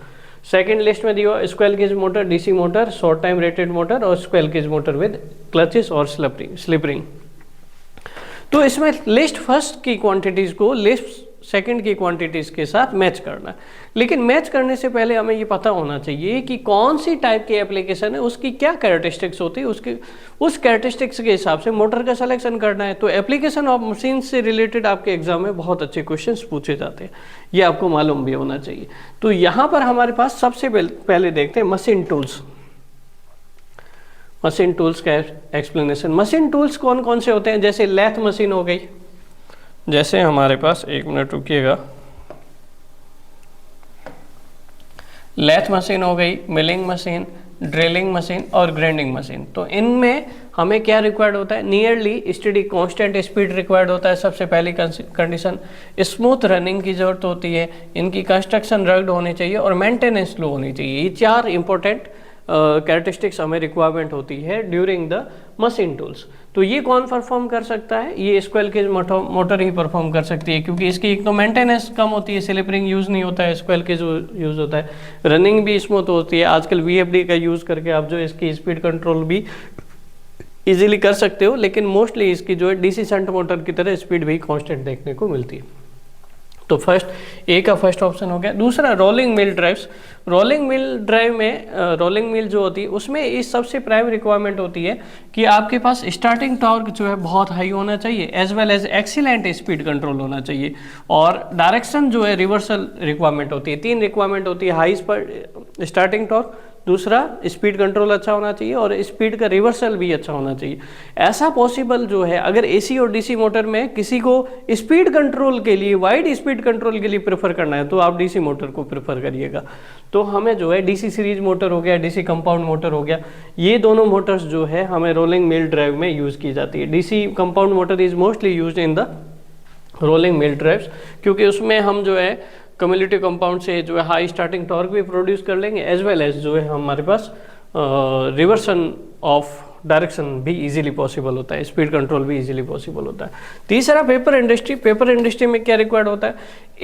Second list में दिया हुआ square cage motor, DC motor, short time rated motor और square cage motor with clutches और slip ring. तो इसमें list first की quantities को लिस्ट सेकंड की क्वांटिटीज के साथ मैच करना है। लेकिन मैच करने से पहले हमें ये पता होना चाहिए कि कौन सी टाइप की एप्लीकेशन है, उसकी क्या कैरेक्टरिस्टिक्स होती है, उसके उस कैरेक्टरिस्टिक्स के हिसाब से मोटर का सिलेक्शन करना है। तो एप्लीकेशन ऑफ मशीन से रिलेटेड आपके एग्जाम में बहुत अच्छे क्वेश्चंस पूछे जाते हैं, ये आपको मालूम भी होना चाहिए। तो यहाँ पर हमारे पास सबसे पहले देखते हैं मशीन टूल्स। मशीन टूल्स का एक्सप्लेनेशन। मशीन टूल्स कौन कौन से होते हैं, जैसे लैथ मशीन हो गई, जैसे हमारे पास, एक मिनट रुकिएगा, लैथ मशीन हो गई, मिलिंग मशीन, ड्रिलिंग मशीन और ग्राइंडिंग मशीन। तो इनमें हमें क्या रिक्वायर्ड होता है, nearly study constant speed required होता है, सबसे पहली कंडीशन। स्मूथ रनिंग की जरूरत होती है, इनकी कंस्ट्रक्शन रग्ड होनी चाहिए और मेंटेनेंस लो होनी चाहिए। ये 4 इंपॉर्टेंट कैरेक्टरिस्टिक्स हमें रिक्वायरमेंट होती है ड्यूरिंग द मशीन टूल्स। तो ये कौन परफॉर्म कर सकता है, ये स्क्वेयर केज मोटर ही परफॉर्म कर सकती है, क्योंकि इसकी एक तो मेंटेनेंस कम होती है, स्लिप रिंग यूज़ नहीं होता है, स्क्वेयर केज यूज़ होता है, रनिंग भी स्मूथ होती है। आजकल VFD का यूज़ करके आप जो इसकी स्पीड कंट्रोल भी इजीली कर सकते हो, लेकिन मोस्टली इसकी जो है DC शंट मोटर की तरह स्पीड भी कांस्टेंट देखने को मिलती है। तो फर्स्ट ए का फर्स्ट ऑप्शन हो गया। दूसरा rolling mill drives. Rolling mill drive में रोलिंग मिल जो होती है उसमें इस सबसे प्राइम रिक्वायरमेंट होती है कि आपके पास स्टार्टिंग टॉर्क जो है बहुत हाई होना चाहिए, as well as excellent speed control होना चाहिए, और डायरेक्शन जो है रिवर्सल रिक्वायरमेंट होती है। 3 रिक्वायरमेंट होती है, हाई स्टार्टिंग टॉर्क, दूसरा स्पीड कंट्रोल अच्छा होना चाहिए और स्पीड का रिवर्सल भी अच्छा होना चाहिए। ऐसा पॉसिबल जो है, अगर AC और DC मोटर में किसी को स्पीड कंट्रोल के लिए, वाइड स्पीड कंट्रोल के लिए प्रेफर करना है तो आप DC मोटर को प्रेफर करिएगा। तो हमें जो है DC सीरीज मोटर हो गया, DC कंपाउंड मोटर हो गया, ये दोनों मोटर्स जो है हमें रोलिंग मिल ड्राइव में यूज़ की जाती है। DC compound motor is mostly use in the rolling mill drives, क्योंकि उसमें हम जो है कम्युलेटिव कंपाउंड से जो है हाई स्टार्टिंग टॉर्क भी प्रोड्यूस कर लेंगे, एज वेल एज जो है हमारे पास रिवर्सन ऑफ डायरेक्शन भी इजीली पॉसिबल होता है, स्पीड कंट्रोल भी इजीली पॉसिबल होता है। तीसरा पेपर इंडस्ट्री। पेपर इंडस्ट्री में क्या रिक्वायर्ड होता है?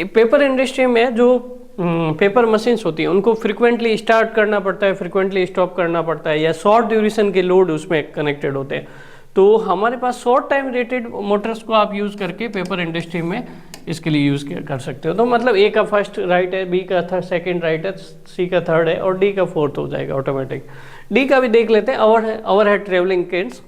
पेपर इंडस्ट्री में जो पेपर मशीन्स होती हैं उनको फ्रिक्वेंटली स्टार्ट करना पड़ता है, फ्रिक्वेंटली स्टॉप करना पड़ता है, या शॉर्ट ड्यूरेशन के लोड उसमें कनेक्टेड होते हैं। तो हमारे पास शॉर्ट टाइम रेटेड मोटर्स को आप यूज़ करके पेपर इंडस्ट्री में इसके लिए यूज़ कर सकते हो। तो मतलब ए का फर्स्ट राइट है, बी का सेकंड राइट है, सी का थर्ड है और डी का फोर्थ हो जाएगा ऑटोमेटिक। डी का भी देख लेते हैं, over head travelling cranes.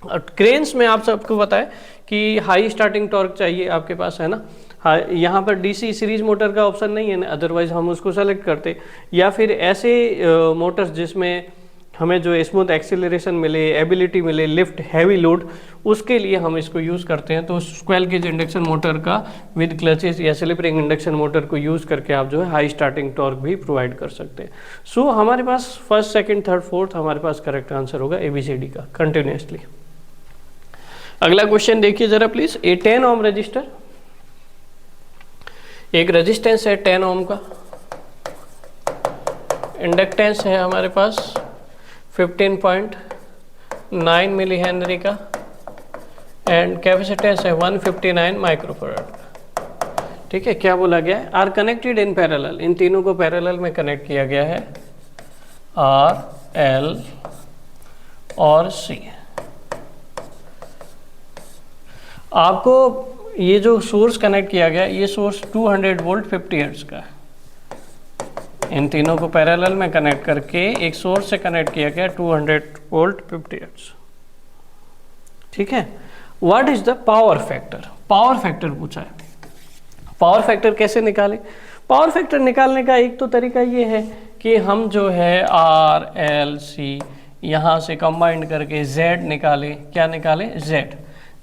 Cranes में आप सबको पता है कि हाई स्टार्टिंग टॉर्क चाहिए आपके पास, है ना। हाँ, यहाँ पर डीसी सीरीज मोटर का ऑप्शन नहीं है ना, अदरवाइज हम उसको सेलेक्ट करते, या फिर ऐसे मोटर्स जिसमें हमें जो स्मूथ एक्सीलरेशन मिले, एबिलिटी मिले, लिफ्ट हैवी लोड, उसके लिए हम इसको यूज़ करते हैं। तो स्क्वेल केज इंडक्शन मोटर का विद क्लचेस या स्लिप रिंग इंडक्शन मोटर को यूज़ करके आप जो है हाई स्टार्टिंग टॉर्क भी प्रोवाइड कर सकते हैं। सो हमारे पास फर्स्ट, सेकंड, थर्ड, फोर्थ हमारे पास करेक्ट आंसर होगा ABCD का कंटिन्यूसली। अगला क्वेश्चन देखिए जरा प्लीज। ए 10 ओम रजिस्टर, एक रेजिस्टेंस है 10 ओम का, इंडक्टेंस है हमारे पास 15.9 मिली हेनरी का, एंड कैपेसिटेंस है 159 माइक्रोफैराड। ठीक है, क्या बोला गया है? आर कनेक्टेड इन पैरेलल, इन तीनों को पैरेलल में कनेक्ट किया गया है, R, L और C। आपको ये जो सोर्स कनेक्ट किया गया, ये सोर्स 200 वोल्ट 50 हर्ट्ज का है। इन तीनों को पैरेलल में कनेक्ट करके एक सोर्स से कनेक्ट किया गया 200 वोल्ट 50 हर्ट्ज। ठीक है, what is the power factor? Power factor पूछा है। पावर फैक्टर कैसे निकालें? पावर फैक्टर निकालने का एक तो तरीका ये है कि हम जो है R, L, C यहाँ से कंबाइंड करके Z निकालें। क्या निकालें?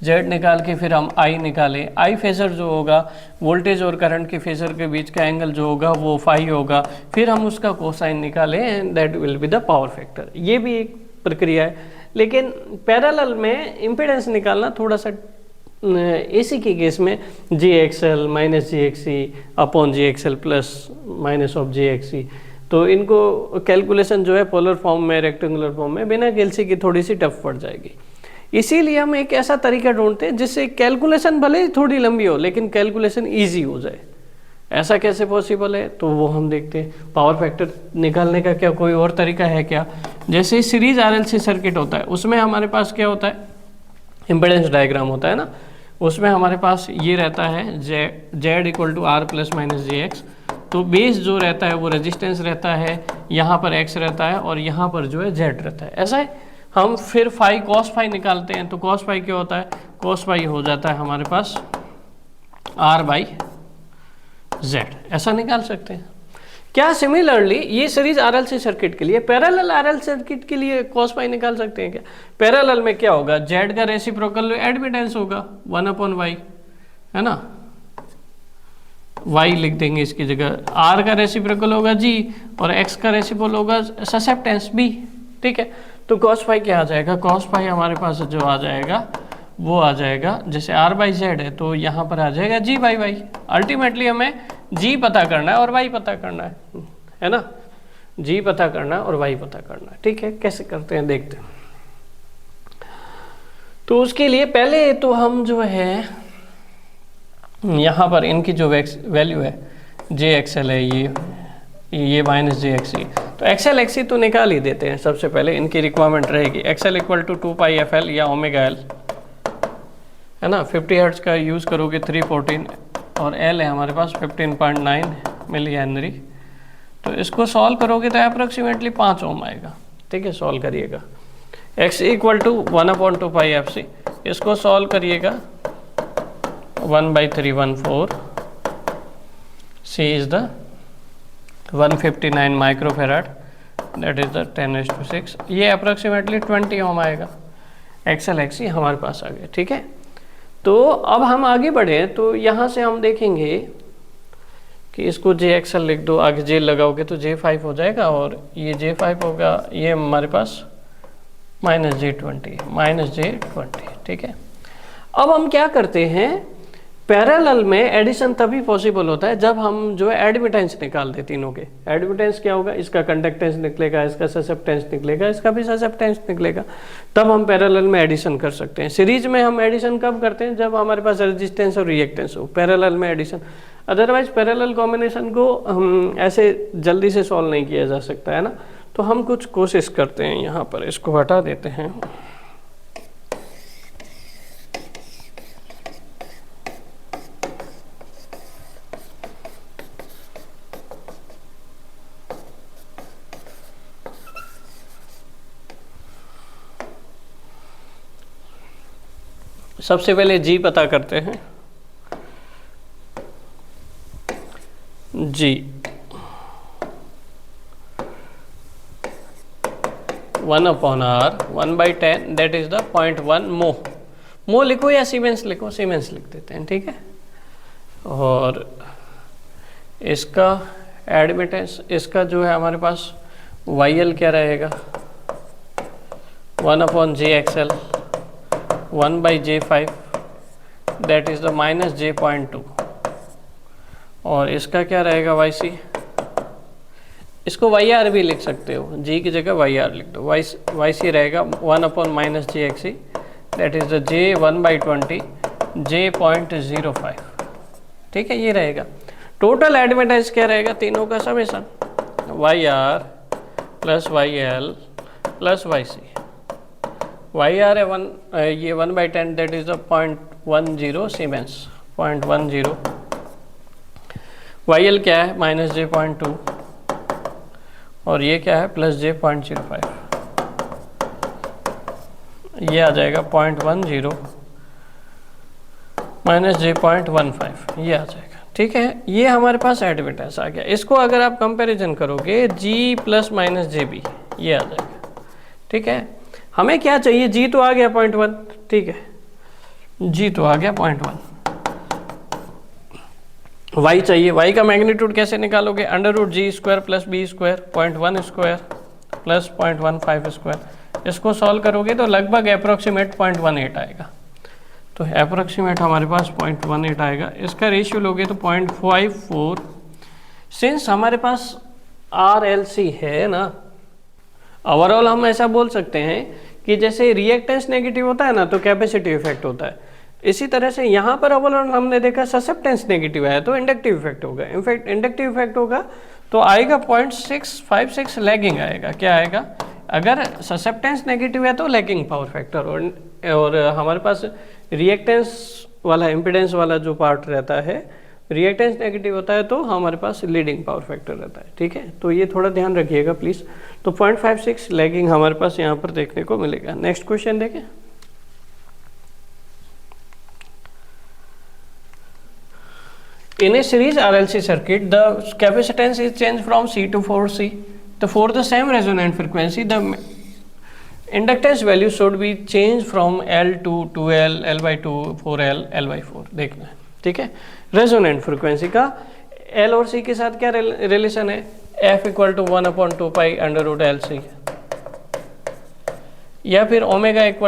Z निकाल के फिर हम I निकालें। I फेजर जो होगा, वोल्टेज और करंट के फेजर के बीच का एंगल जो होगा वो फाई होगा, फिर हम उसका कोसाइन निकालें and that will be the power factor. ये भी एक प्रक्रिया है, लेकिन पैरेलल में इम्पीडेंस निकालना थोड़ा सा AC के केस में JXL minus JXC upon JXL plus minus of JXC, तो इनको कैलकुलेशन जो है पोलर फॉर्म में, रेक्टेंगुलर फॉर्म में बिना कैलसी की थोड़ी सी टफ पड़ जाएगी। इसीलिए हम एक ऐसा तरीका ढूंढते हैं जिससे कैलकुलेशन भले ही थोड़ी लंबी हो लेकिन कैलकुलेशन इजी हो जाए। ऐसा कैसे पॉसिबल है? तो वो हम देखते हैं। पावर फैक्टर निकालने का क्या कोई और तरीका है क्या? जैसे सीरीज RLC सर्किट होता है, उसमें हमारे पास क्या होता है? इम्पीडेंस डायग्राम होता है ना, उसमें हमारे पास ये रहता है Z equal to R plus minus JX। तो बेस जो रहता है वो रेजिस्टेंस रहता है, यहाँ पर X रहता है और यहाँ पर जो है Z रहता है। ऐसा है। हम फिर फाई कॉस फाई निकालते हैं, तो कॉस फाई क्या होता है? कॉस फाई हो जाता है हमारे पास R/Z। ऐसा निकाल सकते हैं क्या? सिमिलरली ये सीरीज RLC सर्किट के लिए, पैरेलल RLC सर्किट के लिए कॉस फाई निकाल सकते हैं क्या? पैरेलल में क्या होगा? Z का रेसिप्रोकल एडमिटेंस होगा 1/Y, है ना। Y लिख देंगे इसकी जगह, R का रेसिप्रोकल होगा G और X का रेसिप्रोकल होगा ससेप्टेंस B। ठीक है, तो कॉस फाई क्या आ जाएगा? कॉस फाई हमारे पास जो आ जाएगा वो आ जाएगा, जैसे R/Z है तो यहाँ पर आ जाएगा G/Y। अल्टीमेटली हमें G पता करना है और Y पता करना है ना। G पता करना है और Y पता करना है। ठीक है, कैसे करते हैं देखते हैं। तो उसके लिए पहले तो हम जो है यहाँ पर इनकी जो वैल्यू है JXL है, ये माइनस JXC, तो XL XC तो निकाल ही देते हैं। सबसे पहले इनकी रिक्वायरमेंट रहेगी XL इक्वल टू 2πfL या ओमेगा L, है ना। 50 हर्ट्ज का यूज़ करोगे 314 और L है हमारे पास 15.9 मिली हेनरी। तो इसको सॉल्व करोगे तो अप्रोक्सीमेटली 5 ओम आएगा। ठीक है, सॉल्व करिएगा। X इक्वल टू 1/2πfC, इसको सॉल्व करिएगा 1/314। C is the 159 microfarad, that is the 10⁶। ये अप्रोक्सीमेटली 20 ओम आएगा। XL XC हमारे पास आ गया। ठीक है, तो अब हम आगे बढ़े तो यहाँ से हम देखेंगे कि इसको JXL लिख दो, आगे J लगाओगे तो J5 हो जाएगा और ये J5 होगा, ये हमारे पास -J20। ठीक है, अब हम क्या करते हैं पैरेलल में एडिशन तभी पॉसिबल होता है जब हम जो है एडमिटेंस निकाल दे तीनों के। एडमिटेंस क्या होगा, इसका कंडक्टेंस निकलेगा, इसका ससेप्टेंस निकलेगा, इसका भी ससेप्टेंस निकलेगा, तब हम पैरेलल में एडिशन कर सकते हैं। सीरीज में हम एडिशन कब करते हैं, जब हमारे पास रेजिस्टेंस और रिएक्टेंस हो, पैरेलल में एडिशन। अदरवाइज पैरेलल कॉम्बिनेशन को ऐसे जल्दी से सॉल्व नहीं किया जा सकता है ना। तो हम कुछ कोशिश करते हैं, यहाँ पर इसको हटा देते हैं। सबसे पहले जी पता करते हैं। जी 1/r 1/10 दैट इज द 0.1 मो। मो लिखो या सीमेंस लिखो, सीमेंस लिख देते हैं, ठीक है। और इसका एडमिटेंस, इसका जो है हमारे पास YL क्या रहेगा, 1/JXL 1/J5 that is the -J.2। और इसका क्या रहेगा YC, इसको YR भी लिख सकते हो, G की जगह YR लिख दो। YC रहेगा 1/-JXC that is the J1/20 J.05, ठीक है, ये रहेगा। टोटल एडमिटेंस क्या रहेगा, तीनों का summation YR plus YL plus YC। YR है ये 1/10 that is the 0.10 siemens 0.10। YL क्या है -J.2 और ये क्या है +J.05। ये आ जाएगा 0.10 -J.15, ये आ जाएगा, ठीक है। ये हमारे पास एडमिटेंस आ गया। इसको अगर आप कंपैरिजन करोगे G + -JB, ये आ जाएगा, ठीक है। हमें क्या चाहिए, G तो आ गया 0.1, ठीक है, G तो आ गया 0.1। Y चाहिए, Y का मैग्नीट्यूड कैसे निकालोगे, √G² + B² 0.1² प्लस 0.15²। इसको सॉल्व करोगे तो लगभग अप्रोक्सीमेट 0.18 आएगा। तो अप्रोक्सीमेट हमारे पास 0.18 आएगा। इसका रेशियो लोगे तो 0.54। सिंस हमारे पास RLC है ना, ओवरऑल हम ऐसा बोल सकते हैं कि जैसे रिएक्टेंस नेगेटिव होता है ना, तो कैपेसिटिव इफेक्ट होता है। इसी तरह से यहाँ पर ओवरऑल हमने देखा ससेप्टेंस नेगेटिव है, तो इंडक्टिव इफेक्ट होगा। इनफैक्ट इंडक्टिव इफेक्ट होगा तो आएगा 0.656 लैगिंग आएगा। क्या आएगा, अगर ससेप्टेंस नेगेटिव है तो लैगिंग पावर फैक्टर, और हमारे पास रिएक्टेंस वाला इम्पिडेंस वाला जो पार्ट रहता है, रिएक्टेंस नेगेटिव होता है तो हमारे पास लीडिंग पावर फैक्टर रहता है, ठीक है। तो ये थोड़ा ध्यान रखिएगा प्लीज़। तो 0.56 लैगिंग हमारे पास यहाँ पर देखने को मिलेगा। नेक्स्ट क्वेश्चन देखें। In a series RLC circuit, the capacitance is changed from C to 4C. So for the same resonant frequency, the inductance value should be changed from L to 2L, L/2, 4L, L/4 देखना है, ठीक है। Resonant frequency का L और C के साथ क्या relation है, F = 1/2π √LC, या फिर ओमेगा =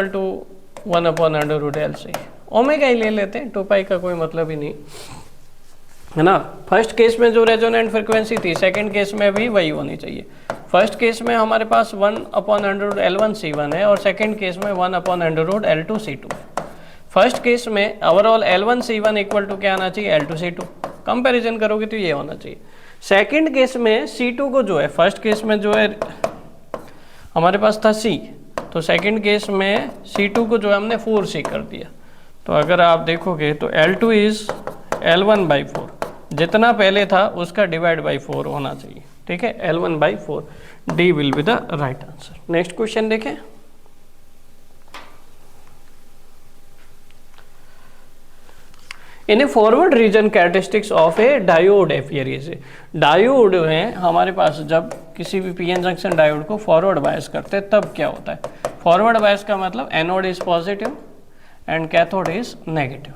1/√LC। ओमेगा ही ले लेते हैं, 2π का कोई मतलब ही नहीं है ना। फर्स्ट केस में जो रेजोनेंट फ्रिक्वेंसी थी, सेकंड केस में भी वही होनी चाहिए। फर्स्ट केस में हमारे पास 1/√L1C1 है और सेकंड केस में 1/√L2C2 है। फर्स्ट केस में ओवरऑल L1C1 = क्या आना चाहिए, L2C2। कंपैरिजन करोगे तो ये होना चाहिए। सेकंड केस में C2 को जो है, फर्स्ट केस में जो है हमारे पास था C, तो सेकंड केस में C2 को जो है हमने 4C कर दिया। तो अगर आप देखोगे तो L2 इज L1/4, जितना पहले था उसका डिवाइड बाई 4 होना चाहिए, ठीक है। L1/4, D will be the right answer. Next question देखें। In a forward region characteristics of a diode appears. Diode में हमारे पास जब किसी भी पीएन जंक्शन डायोड को फॉरवर्ड बायस करते हैं तब क्या होता है। फॉरवर्ड बायस का मतलब anode is positive and cathode is negative,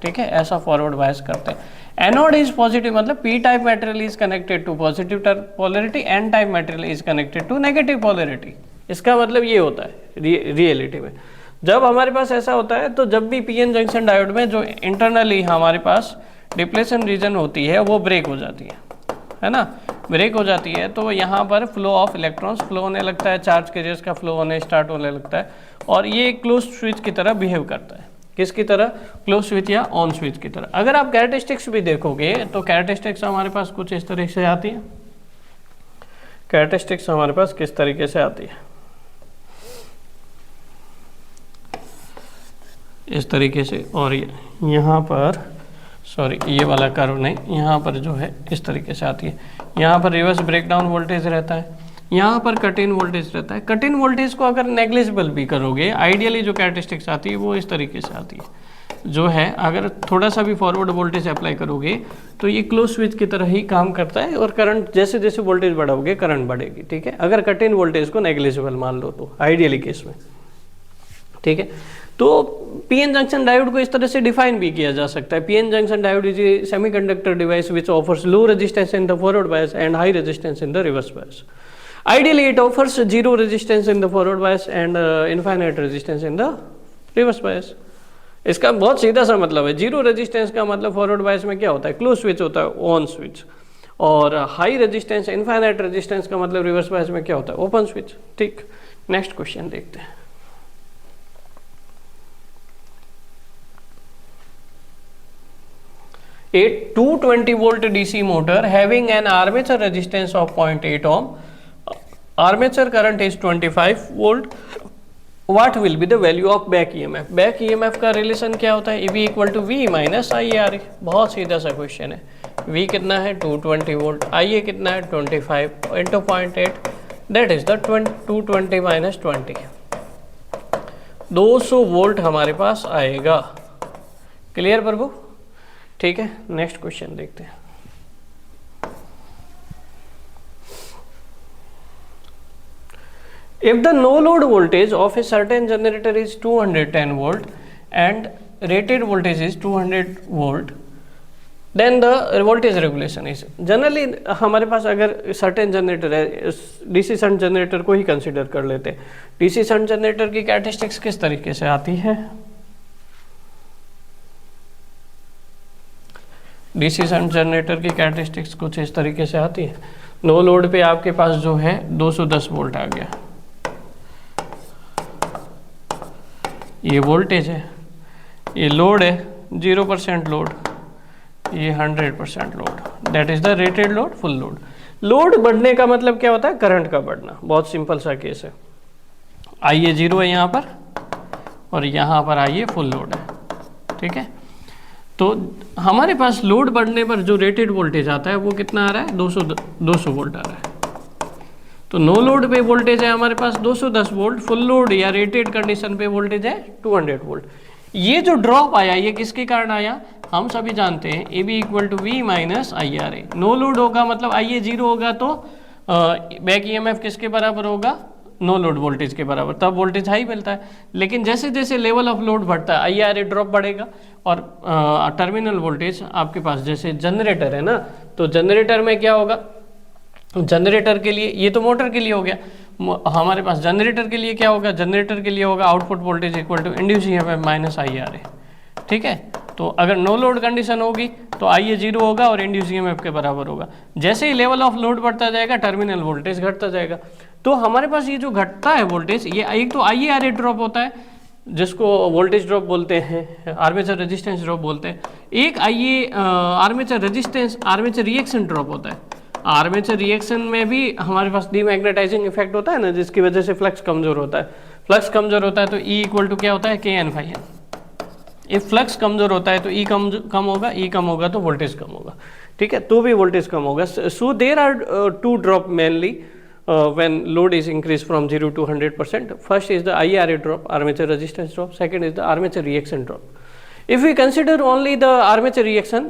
ठीक है, ऐसा फॉरवर्ड बायस करते हैं। एनोड इज पॉजिटिव मतलब P type material is connected to positive polarity, N type material is connected to negative polarity. इसका मतलब ये होता है रियलिटी में। जब हमारे पास ऐसा होता है तो जब भी पीएन जंक्शन डायोड में जो इंटरनली हमारे पास डिप्लेशन रीजन होती है वो ब्रेक हो जाती है ना, ब्रेक हो जाती है, तो यहाँ पर फ्लो ऑफ इलेक्ट्रॉन्स फ्लो होने लगता है, चार्ज कैरियर्स का फ्लो होने स्टार्ट होने लगता है, और ये क्लोज स्विच की तरह बिहेव करता है। किसकी तरह? क्लोज स्विच या ऑन स्विच की तरह। अगर आप कैरेक्टरिस्टिक्स भी देखोगे तो कैरेक्टरिस्टिक्स हमारे पास कुछ इस तरीके से आती है। कैरेक्टरिस्टिक्स हमारे पास किस तरीके से आती है? इस तरीके से, और यहाँ पर सॉरी ये वाला कर्व नहीं, यहाँ पर जो है इस तरीके से आती है। यहाँ पर रिवर्स ब्रेकडाउन वोल्टेज रहता है, यहाँ पर कट इन वोल्टेज रहता है। कट इन वोल्टेज को अगर नेग्लिजिबल भी करोगे, आइडियली जो कैरेक्टरिस्टिक्स आती है वो इस तरीके से आती है, जो है अगर थोड़ा सा भी फॉरवर्ड वोल्टेज अप्लाई करोगे तो ये क्लोज स्विच की तरह ही काम करता है, और करंट जैसे जैसे वोल्टेज बढ़ाओगे करंट बढ़ेगी। ठीक है, अगर कट इन वोल्टेज को नेग्लिजिबल मान लो तो आइडियली केस में। ठीक है, तो पीएन जंक्शन डायोड को इस तरह से डिफाइन भी किया जा सकता है। PN junction diode is a semiconductor device which offers low resistance in the forward bias and high resistance in the reverse bias. Ideally it offers zero resistance in the forward bias and infinite resistance in the reverse bias. इसका बहुत सीधा सा मतलब है, zero resistance का मतलब forward bias में क्या होता है? क्लोज स्विच होता है, ऑन स्विच। और हाई रेजिस्टेंस इनफाइनाइट रेजिस्टेंस का मतलब रिवर्स बायस में क्या होता है? Open switch. ठीक, नेक्स्ट क्वेश्चन देखते हैं। A 220 volt DC motor having an armature resistance of 0.8 ohm, armature current is 25 volt. What will be the value of back EMF? Back EMF का रिलेशन क्या होता है? EB equal to V minus IARE। बहुत सीधा सा question है। V कितना है? 220 वोल्ट। IA कितना है? 25 into 0.8, that is the 220 minus 20, 200 volt हमारे पास आएगा। क्लियर प्रभु? ठीक है, नेक्स्ट क्वेश्चन देखते हैं। If the no load voltage of a certain generator is 210 volt and rated voltage is 200 volt, then the voltage regulation is generally हमारे पास अगर certain generator है, DC shunt generator को ही कंसिडर कर लेते हैं। DC शंट जनरेटर की characteristics किस तरीके से आती है? डीसी शंट जनरेटर की कैरेक्टरिस्टिक्स कुछ इस तरीके से आती है। नो लोड पे आपके पास जो है 210 वोल्ट आ गया, ये वोल्टेज है, ये लोड है 0% लोड, ये 100% load, that is the rated load, full load. Load बढ़ने का मतलब क्या होता है? करंट का बढ़ना। बहुत सिंपल सा केस है। आइए 0 है यहाँ पर, और यहाँ पर आइए फुल लोड है। ठीक है, तो हमारे पास लोड बढ़ने पर जो रेटेड वोल्टेज आता है वो कितना आ रहा है? 200 वोल्ट आ रहा है। तो नो लोड पे वोल्टेज है हमारे पास 210 वोल्ट, फुल लोड या रेटेड कंडीशन पे वोल्टेज है 200 वोल्ट। ये जो ड्रॉप आया ये किसके कारण आया? हम सभी जानते हैं A B equal to V minus IRA। No load होगा मतलब IA 0 होगा, तो बैक EMF किसके बराबर होगा? नो लोड वोल्टेज के बराबर, तब वोल्टेज हाई मिलता है। लेकिन जैसे जैसे लेवल ऑफ लोड बढ़ता है IRA ड्रॉप बढ़ेगा, और टर्मिनल वोल्टेज आपके पास जैसे जनरेटर है ना, तो जनरेटर में क्या होगा? जनरेटर के लिए, ये तो मोटर के लिए हो गया, हमारे पास जनरेटर के लिए क्या होगा? जनरेटर के लिए होगा output voltage equal to induce EMF minus IRA। ठीक है, तो अगर नो लोड कंडीशन होगी तो IA 0 होगा और इंड्यूस EMF के बराबर होगा। जैसे ही लेवल ऑफ लोड बढ़ता जाएगा टर्मिनल वोल्टेज घटता जाएगा। तो हमारे पास ये जो घटता है वोल्टेज, ये एक तो IARA ड्रॉप होता है जिसको वोल्टेज ड्रॉप बोलते हैं, आर्मेचर रेजिस्टेंस ड्रॉप बोलते हैं। एक armature resistance, armature reaction drop होता है। आर्मेचर रिएक्शन में भी हमारे पास डीमैग्नेटाइजिंग इफेक्ट होता है ना, जिसकी वजह से फ्लक्स कमजोर होता है। फ्लक्स कमजोर होता है तो E इक्वल टू क्या होता है? KN/N। इफ फ्लक्स कमजोर होता है तो E कम होगा, E कम होगा तो वोल्टेज कम होगा। ठीक है, तो भी वोल्टेज कम होगा। So there are two drop mainly when load is increased from 0 to 100%. First is the IARA drop, armature resistance drop. Second is the armature reaction drop. If we consider only the armature reaction,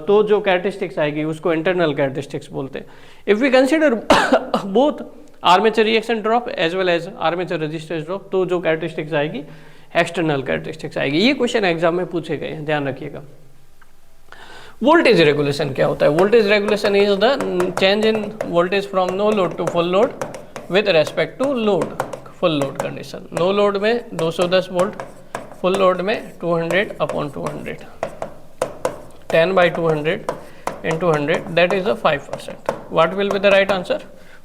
तो जो characteristics आएगी उसको internal characteristics बोलते हैं. If we consider both armature reaction drop as well as armature resistance drop, तो जो characteristics आएगी external characteristics आएगी. ये क्वेश्चन एग्जाम में पूछे गए हैं, ध्यान रखिएगा. वोल्टेज रेगुलेशन क्या होता है? Voltage regulation is the change in voltage from no load to full load with respect to load. Full load condition, no load में 210 वोल्ट, फुल लोड में 200/200, 10/200 into 100, that is a 5%. What will be the right answer?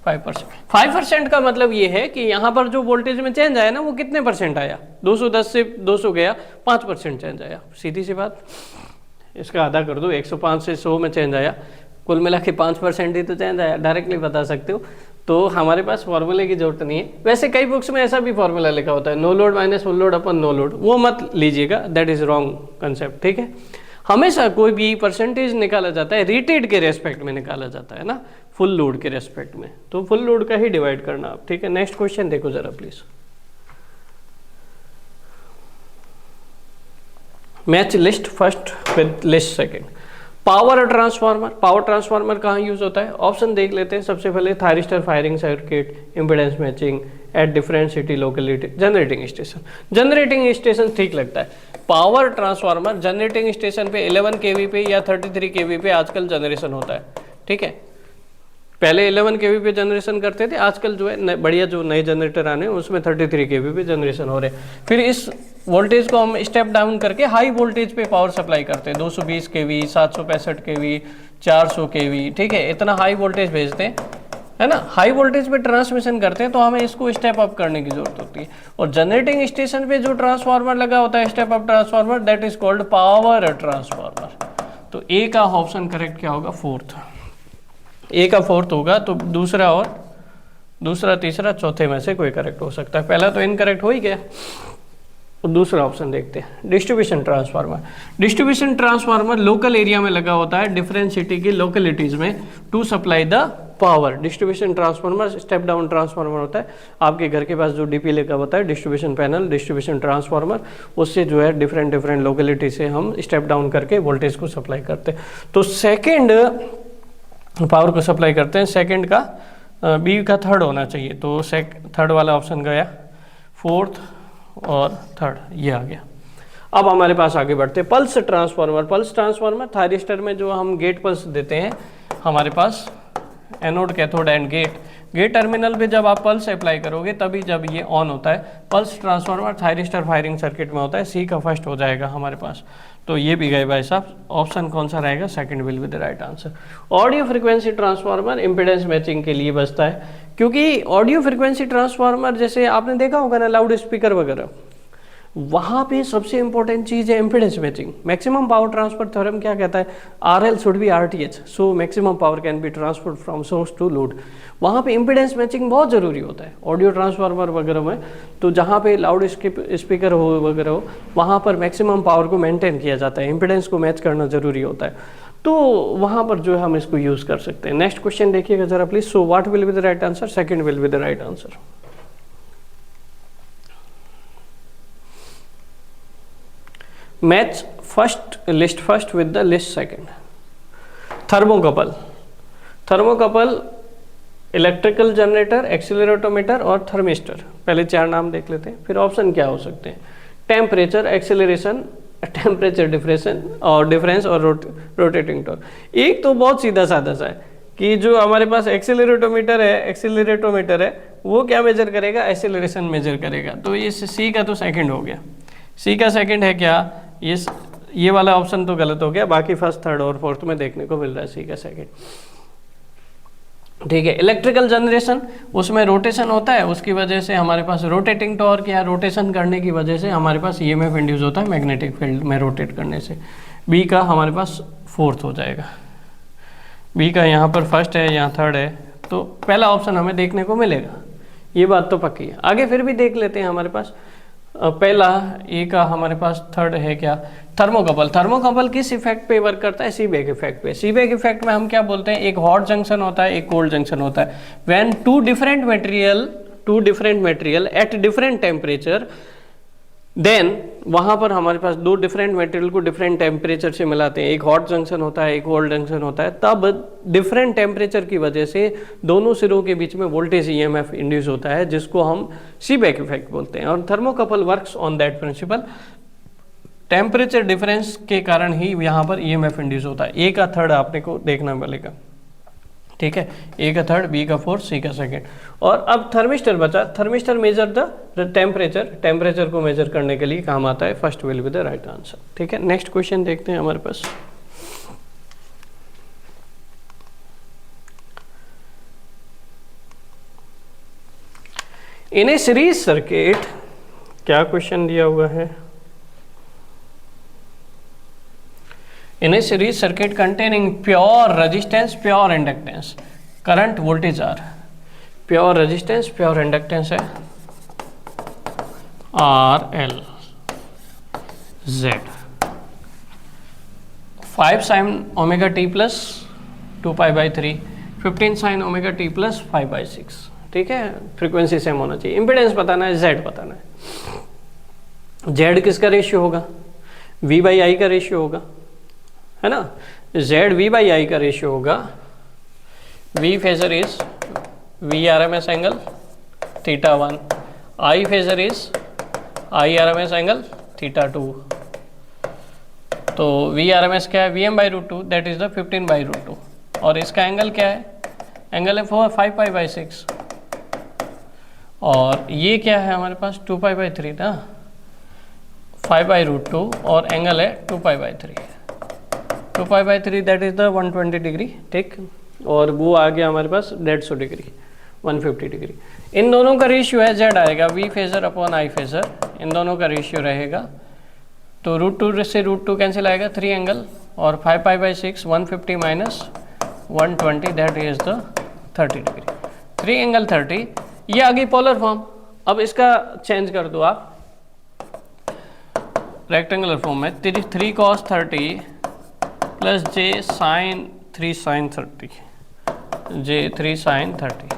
5%. 5% का मतलब ये है कि यहाँ पर जो वोल्टेज में चेंज आया ना वो कितने परसेंट आया, 210 से 200 गया, 5% चेंज आया। सीधी सी बात, इसका आधा कर दो, 105 से 100 में चेंज आया, कुल मिला के 5% ही तो चेंज आया, डायरेक्टली बता सकते हो। तो हमारे पास फॉर्मूले की जरूरत नहीं है। वैसे कई बुक्स में ऐसा भी फॉर्मूला लिखा होता है, no load minus full load अपन नो लोड, वो मत लीजिएगा, दैट इज रॉन्ग कंसेप्ट, ठीक है। हमेशा कोई भी परसेंटेज निकाला जाता है रेटेड के रेस्पेक्ट में निकाला जाता है ना, फुल लोड के रेस्पेक्ट में, तो फुल लोड का ही डिवाइड करना आप, ठीक है। नेक्स्ट क्वेश्चन देखो जरा please, match list first with list second. Power transformer, power transformer कहाँ यूज होता है, ऑप्शन देख लेते हैं। सबसे पहले thyristor firing circuit, impedance matching at different city locality, generating station. Generating station ठीक लगता है। पावर ट्रांसफार्मर जनरेटिंग स्टेशन पे 11 kV पे या 33 kV पे आजकल जनरेशन होता है, ठीक है। पहले 11 kV पे जनरेशन करते थे, आजकल जो है बढ़िया जो नए जनरेटर आने हैं उसमें 33 kV पे जनरेशन हो रहे हैं। फिर इस वोल्टेज को हम स्टेप डाउन करके हाई वोल्टेज पे पावर सप्लाई करते हैं, 220 kV, 765 kV, 400 kV, ठीक है। इतना हाई वोल्टेज भेजते हैं, है ना, हाई वोल्टेज पे ट्रांसमिशन करते हैं, तो हमें इसको स्टेप अप करने की जरूरत होती है। और जनरेटिंग स्टेशन पे जो ट्रांसफार्मर लगा होता है, step up transformer, that is called power transformer. तो ए का ऑप्शन करेक्ट क्या होगा, फोर्थ। ए का फोर्थ होगा, तो दूसरा तीसरा चौथे में से कोई करेक्ट हो सकता है। पहला तो इनकरेक्ट हो ही गया, और दूसरा ऑप्शन देखते हैं, distribution transformer. Distribution transformer local area में लगा होता है, डिफरेंट सिटी की लोकेलिटीज में, to supply the power. Distribution transformer step down transformer होता है। आपके घर के पास जो डीपी लिखा होता है, डिस्ट्रीब्यूशन पैनल, डिस्ट्रीब्यूशन ट्रांसफार्मर, उससे जो है डिफरेंट लोकेलिटी से हम स्टेप डाउन करके वोल्टेज को सप्लाई करते हैं। तो सेकेंड पावर को सप्लाई करते हैं, सेकेंड का बी का थर्ड होना चाहिए, तो थर्ड वाला ऑप्शन गया, फोर्थ और थर्ड ये आ गया। अब हमारे पास आगे बढ़ते हैं, pulse transformer. Pulse transformer thyristor में जो हम गेट पल्स देते हैं, हमारे पास anode, cathode and gate terminal पे जब आप पल्स अप्लाई करोगे तभी जब ये ऑन होता है। Pulse transformer thyristor firing circuit में होता है, सी का फर्स्ट हो जाएगा हमारे पास। तो ये भी गए भाई साहब, ऑप्शन कौन सा रहेगा, second will be the right answer. Audio frequency transformer impedance matching के लिए बचता है, क्योंकि ऑडियो फ्रीक्वेंसी ट्रांसफार्मर जैसे आपने देखा होगा ना, लाउड स्पीकर वगैरह, वहाँ पे सबसे इंपॉर्टेंट चीज़ है impedance matching. Maximum power transfer theorem क्या कहता है, RL should be RTH, so maximum power can be transferred from source to load. वहाँ पे इम्पीडेंस मैचिंग बहुत ज़रूरी होता है ऑडियो ट्रांसफार्मर वगैरह में। तो जहाँ पे लाउड स्पीकर हो वगैरह हो, वहाँ पर मैक्सिमम पावर को मेंटेन किया जाता है, इम्पीडेंस को मैच करना जरूरी होता है, तो वहाँ पर जो है हम इसको यूज़ कर सकते हैं। नेक्स्ट क्वेश्चन देखिएगा जरा please. So what will be the right answer, second will be the right answer. Match first list first with the list second. Thermocouple, thermocouple electrical generator, accelerometer और थर्मिस्टर। पहले चार नाम देख लेते हैं, फिर ऑप्शन क्या हो सकते हैं, टेम्परेचर, एक्सेलरेशन, टेम्परेचर डिफरेंस और रोटेटिंग टॉर्क। एक तो बहुत सीधा साधा सा है कि जो हमारे पास एक्सेलरोमीटर है वो क्या मेजर करेगा, एक्सेलरेशन मेजर करेगा। तो ये सी का तो सेकंड हो गया, सी का सेकंड है क्या, ये वाला ऑप्शन तो गलत हो गया, बाकी फर्स्ट थर्ड और फोर्थ में देखने को मिल रहा है सी का सेकंड, ठीक है। इलेक्ट्रिकल जनरेशन, उसमें रोटेशन होता है, उसकी वजह से हमारे पास रोटेटिंग टॉर्क या रोटेशन करने की वजह से हमारे पास ईएमएफ इंड्यूस होता है मैग्नेटिक फील्ड में रोटेट करने से। बी का हमारे पास फोर्थ हो जाएगा, बी का यहाँ पर फर्स्ट है, यहाँ थर्ड है, तो पहला ऑप्शन हमें देखने को मिलेगा, ये बात तो पक्की है। आगे फिर भी देख लेते हैं, हमारे पास पहला ए का हमारे पास थर्ड है क्या, थर्मोकपल। थर्मोकपल किस इफेक्ट पे वर्क करता है, सीबेक इफेक्ट पे। सीबेक इफेक्ट में हम क्या बोलते हैं, एक हॉट जंक्शन होता है, एक कोल्ड जंक्शन होता है। When two different material at different temperature, then वहां पर हमारे पास दो डिफरेंट मटेरियल को डिफरेंट टेम्परेचर से मिलाते हैं, एक हॉट जंक्शन होता है, एक कोल्ड जंक्शन होता है। तब डिफरेंट टेम्परेचर की वजह से दोनों सिरों के बीच में वोल्टेज ईएमएफ इंड्यूस होता है, जिसको हम सीबेक इफेक्ट बोलते हैं। और thermocouple works on that principle, temperature difference के कारण ही यहाँ पर ईएमएफ इंड्यूस होता है। ए का थर्ड आपने को देखना मिलेगा, ठीक है, ए का थर्ड, बी का फोर्थ, सी का सेकेंड। और अब थर्मिस्टर बचा, thermistor measure the temperature, temperature को मेजर करने के लिए काम आता है, first will be the right answer. ठीक है, नेक्स्ट क्वेश्चन देखते हैं हमारे पास। इन ए सीरीज सर्किट, क्या क्वेश्चन दिया हुआ है? In a series circuit containing pure resistance, pure inductance, current voltage are, pure resistance pure inductance है R L Z, 5 sin omega T plus 2π/3, 15 sin omega T plus 5/6। ठीक है, frequency same होना चाहिए, impedance बताना है, जेड बताना है। Z किसका रेशियो होगा? V/I का रेशियो होगा, है ना। जेड V/I का रेशियो होगा, V phasor is VRMS angle θ1, I phasor is IRMS angle θ2। तो VRMS क्या है? Vm/√2, दैट इज द 15/√2, और इसका एंगल क्या है? एंगल है 5π/6, और ये क्या है हमारे पास? 2π/3 ना, 5/√2 और एंगल है 2π/3, 2π/3 दैट इज द 120 डिग्री। ठीक, और वो आ गया हमारे पास 150 डिग्री, 150 डिग्री। इन दोनों का रेशियो है, जेड आएगा V phasor upon I phasor, इन दोनों का रेशियो रहेगा। तो √2 से √2 कैंसिल आएगा, 3 एंगल, और 5π/6 150 minus 120 that is the 30 degree, 3 angle 30। ये आ गई पोलर फॉर्म। अब इसका चेंज कर दो आप रेक्टेंगुलर फॉर्म में, 3 cos 30 plus J sin 3 sin 30, J 3 sin 30।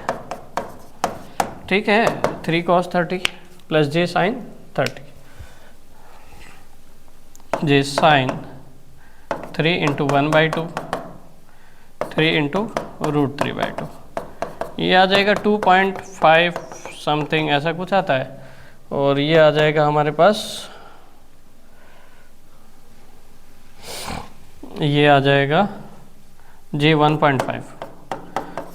ठीक है, 3 cos 30 plus J sin 30, J sin 3 into 1/2, 3 into √3/2, ये आ जाएगा 2.5 समथिंग ऐसा कुछ आता है, और ये आ जाएगा हमारे पास, ये आ जाएगा J 1.5।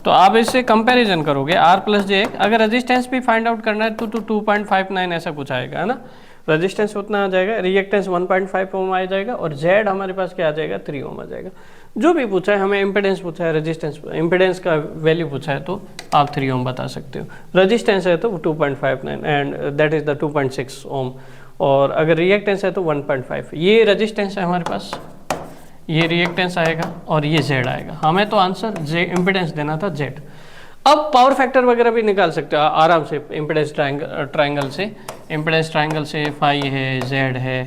तो आप इससे कंपैरिजन करोगे R प्लस J, अगर रेजिस्टेंस भी फाइंड आउट करना है तो 2.59 ऐसा कुछ आएगा, है ना। रेजिस्टेंस उतना आ जाएगा, रिएक्टेंस 1.5 ओम आ जाएगा, और Z हमारे पास क्या आ जाएगा? 3 ओम आ जाएगा। जो भी पूछा है, हमें इम्पिडेंस पूछा है, रेजिस्टेंस, इम्पिडेंस का वैल्यू पूछा है, तो आप 3 ओम बता सकते हो। रेजिस्टेंस है तो 2.59 एंड दैट इज द 2.6 ओम, और अगर रिएक्टेंस है तो 1.5। ये रेजिस्टेंस है हमारे पास, ये रिएक्टेंस आएगा, और ये Z आएगा। हमें तो आंसर Z इम्पिडेंस देना था, Z। अब पावर फैक्टर वगैरह भी निकाल सकते हो आराम से, इम्पिडेंस ट्रायंगल से, इम्पिडेंस ट्रायंगल से फाई है, Z है,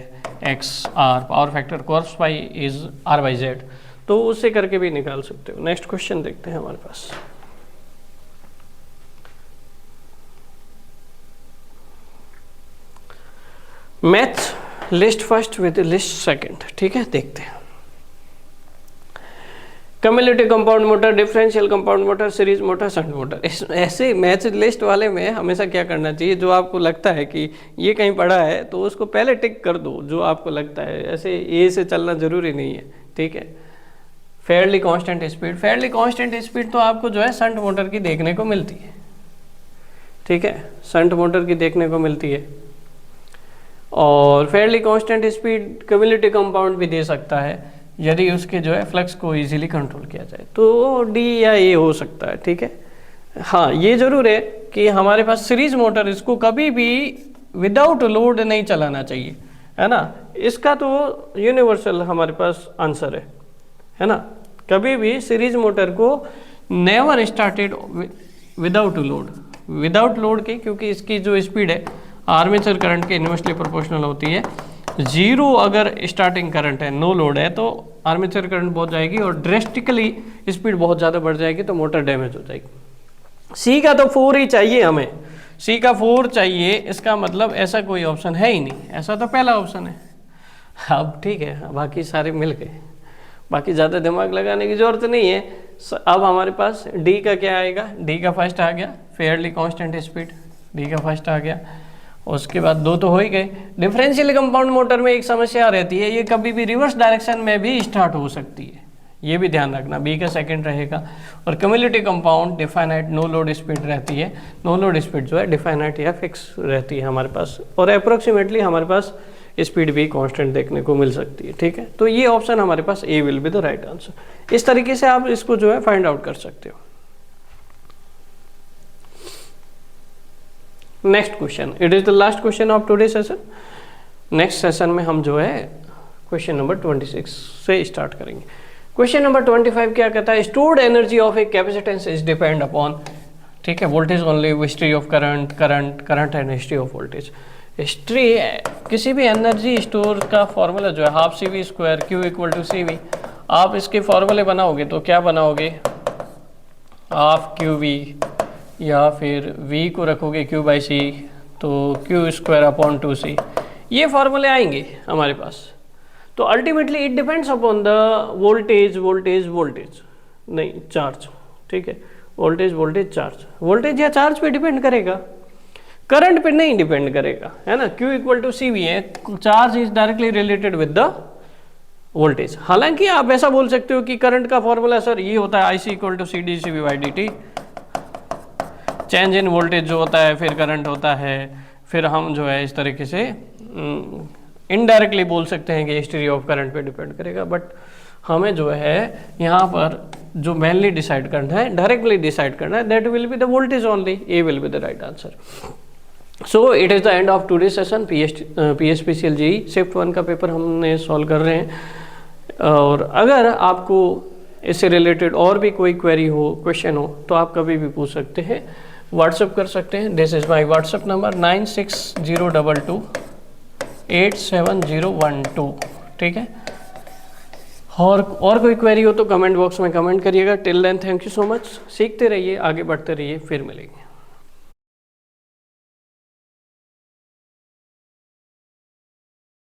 X R, power factor cos phi is R/Z, तो उससे करके भी निकाल सकते हो। नेक्स्ट क्वेश्चन देखते हैं हमारे पास। Match list first with list second. ठीक है, देखते हैं। Cumulative compound motor, differential compound motor, series motor, shunt motor. ऐसे मैथ लिस्ट वाले में हमेशा क्या करना चाहिए, जो आपको लगता है कि ये कहीं पढ़ा है तो उसको पहले टिक कर दो, जो आपको लगता है। ऐसे ए से चलना जरूरी नहीं है। ठीक है, Fairlie constant speed, Fairlie constant speed तो आपको जो है शंट मोटर की देखने को मिलती है। ठीक है, शंट मोटर की देखने को मिलती है, और Fairlie constant speed cumulative compound भी दे सकता है, यदि उसके जो है फ्लक्स को इजीली कंट्रोल किया जाए, तो डी या ए हो सकता है। ठीक है, हाँ ये जरूर है कि हमारे पास सीरीज मोटर, इसको कभी भी विदाउट लोड नहीं चलाना चाहिए, है ना। इसका तो यूनिवर्सल हमारे पास आंसर है ना। कभी भी सीरीज मोटर को never started without load, without load की, क्योंकि इसकी जो स्पीड है आर्मेचर करंट के इन्वर्सली प्रोपोर्शनल होती है। 0 अगर स्टार्टिंग करंट है, नो लोड है, तो आर्मेचर करंट बहुत जाएगी और ड्रेस्टिकली स्पीड बहुत ज़्यादा बढ़ जाएगी, तो मोटर डैमेज हो जाएगी। सी का तो 4 ही चाहिए हमें, सी का 4 चाहिए। इसका मतलब ऐसा कोई ऑप्शन है ही नहीं, ऐसा तो पहला ऑप्शन है। अब ठीक है, बाकी सारे मिल गए, बाकी ज़्यादा दिमाग लगाने की जरूरत नहीं है। अब हमारे पास डी का क्या आएगा, डी का फर्स्ट आ गया, फेयरली कांस्टेंट स्पीड, डी का फर्स्ट आ गया। उसके बाद 2 तो हो ही गए। डिफरेंशियल कंपाउंड मोटर में एक समस्या रहती है, ये कभी भी रिवर्स डायरेक्शन में भी स्टार्ट हो सकती है, ये भी ध्यान रखना, बी का सेकंड रहेगा। और cumulative compound definite no load speed रहती है, नो लोड स्पीड जो है डिफाइनाइट या फिक्स रहती है हमारे पास, और अप्रोक्सीमेटली हमारे पास स्पीड भी कांस्टेंट देखने को मिल सकती है। ठीक है, तो ये ऑप्शन हमारे पास A will be the right answer. इस तरीके से आप इसको जो है फाइंड आउट कर सकते हो। Next question, it is the last question of today session. Next session में हम जो है क्वेश्चन नंबर 26 से स्टार्ट करेंगे। क्वेश्चन नंबर 25 क्या कहता है, stored energy of a capacitance is depend upon, ठीक है, voltage only, history of current and history of voltage. History किसी भी एनर्जी स्टोर का फॉर्मूला जो है half C V square Q equal to C V. आप इसके फॉर्मूले बनाओगे तो क्या बनाओगे, हाफ क्यू वी, या फिर v को रखोगे q बाई सी, तो क्यू स्क्वायर अपॉन 2c, ये फॉर्मूले आएंगे हमारे पास। तो ultimately it depends upon the voltage नहीं, चार्ज। ठीक है, वोल्टेज चार्ज, वोल्टेज या चार्ज पे डिपेंड करेगा, करंट पे नहीं डिपेंड करेगा, है ना। q equal to C V है, charge is directly related with the voltage. हालांकि आप ऐसा बोल सकते हो कि करंट का फॉर्मूला सर ये होता है IC equal to C D C V by D T, change in voltage जो होता है फिर करंट होता है, फिर हम जो है इस तरीके से इनडायरेक्टली बोल सकते हैं कि हिस्ट्री ऑफ करंट पे डिपेंड करेगा। बट हमें जो है यहाँ पर जो मेनली डिसाइड करना है, डायरेक्टली डिसाइड करना है, that will be the voltage only, A will be the right answer. So it is the end of today session. PSPCL JEE shift 1 का पेपर हमने सॉल्व कर रहे हैं। और अगर आपको इससे रिलेटेड और भी कोई क्वेरी हो, क्वेश्चन हो, तो आप कभी भी पूछ सकते हैं, व्हाट्सअप कर सकते हैं। This is my WhatsApp number 9602287012। ठीक है, और कोई क्वेरी हो तो कमेंट बॉक्स में कमेंट करिएगा। Till then thank you so much. सीखते रहिए, आगे बढ़ते रहिए, फिर मिलेंगे।